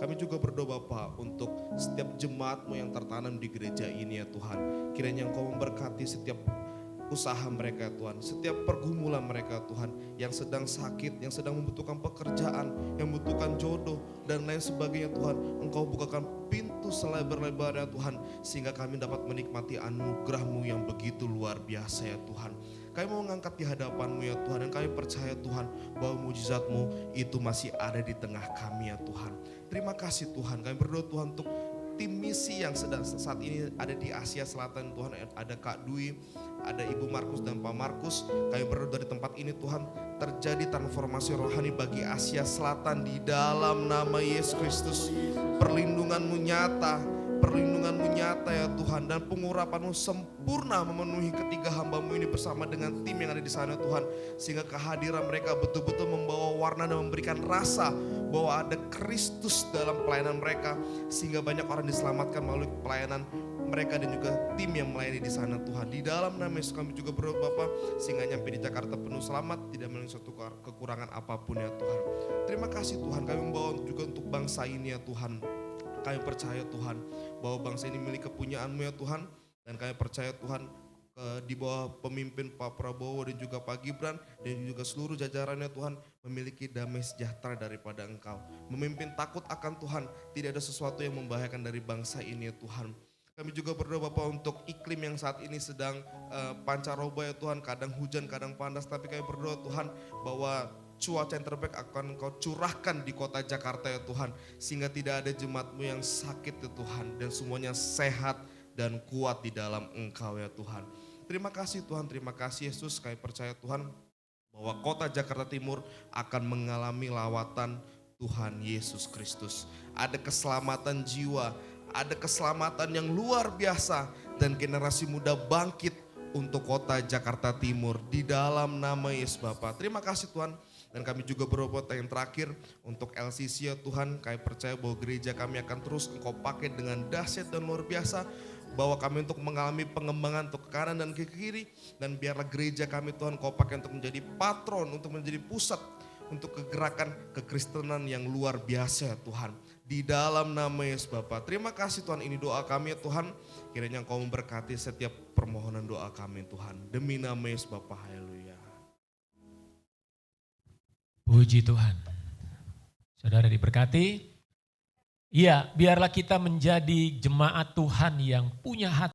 Kami juga berdoa Bapa untuk setiap jemaat-Mu yang tertanam di gereja ini ya Tuhan. Kiranya Engkau memberkati setiap usaha mereka Tuhan, setiap pergumulan mereka Tuhan, yang sedang sakit, yang sedang membutuhkan pekerjaan, yang membutuhkan jodoh dan lain sebagainya Tuhan. Engkau bukakan pintu selebar-lebarnya Tuhan, sehingga kami dapat menikmati anugerah-Mu yang begitu luar biasa ya Tuhan. Kami mau mengangkat di hadapan-Mu ya Tuhan, dan kami percaya Tuhan bahwa mujizat-Mu itu masih ada di tengah kami ya Tuhan. Terima kasih Tuhan. Kami berdoa Tuhan untuk tim misi yang sedang saat ini ada di Asia Selatan Tuhan, ada Kak Dwi, ada Ibu Markus dan Pak Markus. Kami berdoa dari tempat ini Tuhan, terjadi transformasi rohani bagi Asia Selatan di dalam nama Yesus Kristus. Perlindungan-Mu nyata ya Tuhan, dan pengurapan-Mu sempurna memenuhi ketiga hamba-Mu ini bersama dengan tim yang ada di sana Tuhan, sehingga kehadiran mereka betul-betul membawa warna dan memberikan rasa bahwa ada Kristus dalam pelayanan mereka, sehingga banyak orang diselamatkan melalui pelayanan mereka dan juga tim yang melayani di sana Tuhan. Di dalam nama Yesus kami juga berdoa Bapa, sehingga nyampe di Jakarta penuh selamat, tidak memiliki suatu kekurangan apapun ya Tuhan. Terima kasih Tuhan, kami membawa juga untuk bangsa ini ya Tuhan. Kami percaya Tuhan bahwa bangsa ini milik kepunyaan-Mu ya Tuhan, dan kami percaya Tuhan di bawah pemimpin Pak Prabowo dan juga Pak Gibran dan juga seluruh jajarannya Tuhan memiliki damai sejahtera daripada Engkau. Memimpin takut akan Tuhan, tidak ada sesuatu yang membahayakan dari bangsa ini ya Tuhan. Kami juga berdoa Bapak untuk iklim yang saat ini sedang pancaroba ya Tuhan, kadang hujan, kadang panas, tapi kami berdoa Tuhan bahwa cuaca yang terbaik akan Engkau curahkan di kota Jakarta ya Tuhan, sehingga tidak ada jemaat-Mu yang sakit ya Tuhan, dan semuanya sehat dan kuat di dalam Engkau ya Tuhan. Terima kasih Tuhan, terima kasih Yesus, kami percaya Tuhan bahwa kota Jakarta Timur akan mengalami lawatan Tuhan Yesus Kristus. Ada keselamatan jiwa, ada keselamatan yang luar biasa, dan generasi muda bangkit untuk kota Jakarta Timur di dalam nama Yesus Bapa. Terima kasih Tuhan. Dan kami juga berdoa yang terakhir untuk LCC ya Tuhan, kami percaya bahwa gereja kami akan terus Engkau pakai dengan dahsyat dan luar biasa, bahwa kami untuk mengalami pengembangan untuk ke kanan dan ke kiri, dan biarlah gereja kami Tuhan Kau pakai untuk menjadi patron, untuk menjadi pusat untuk kegerakan kekristenan yang luar biasa ya Tuhan, di dalam nama Yesus Bapa. Terima kasih Tuhan, ini doa kami ya Tuhan, kiranya Engkau memberkati setiap permohonan doa kami Tuhan, demi nama Yesus Bapa. Haleluya. Puji Tuhan. Saudara diberkati. Iya, biarlah kita menjadi jemaat Tuhan yang punya hati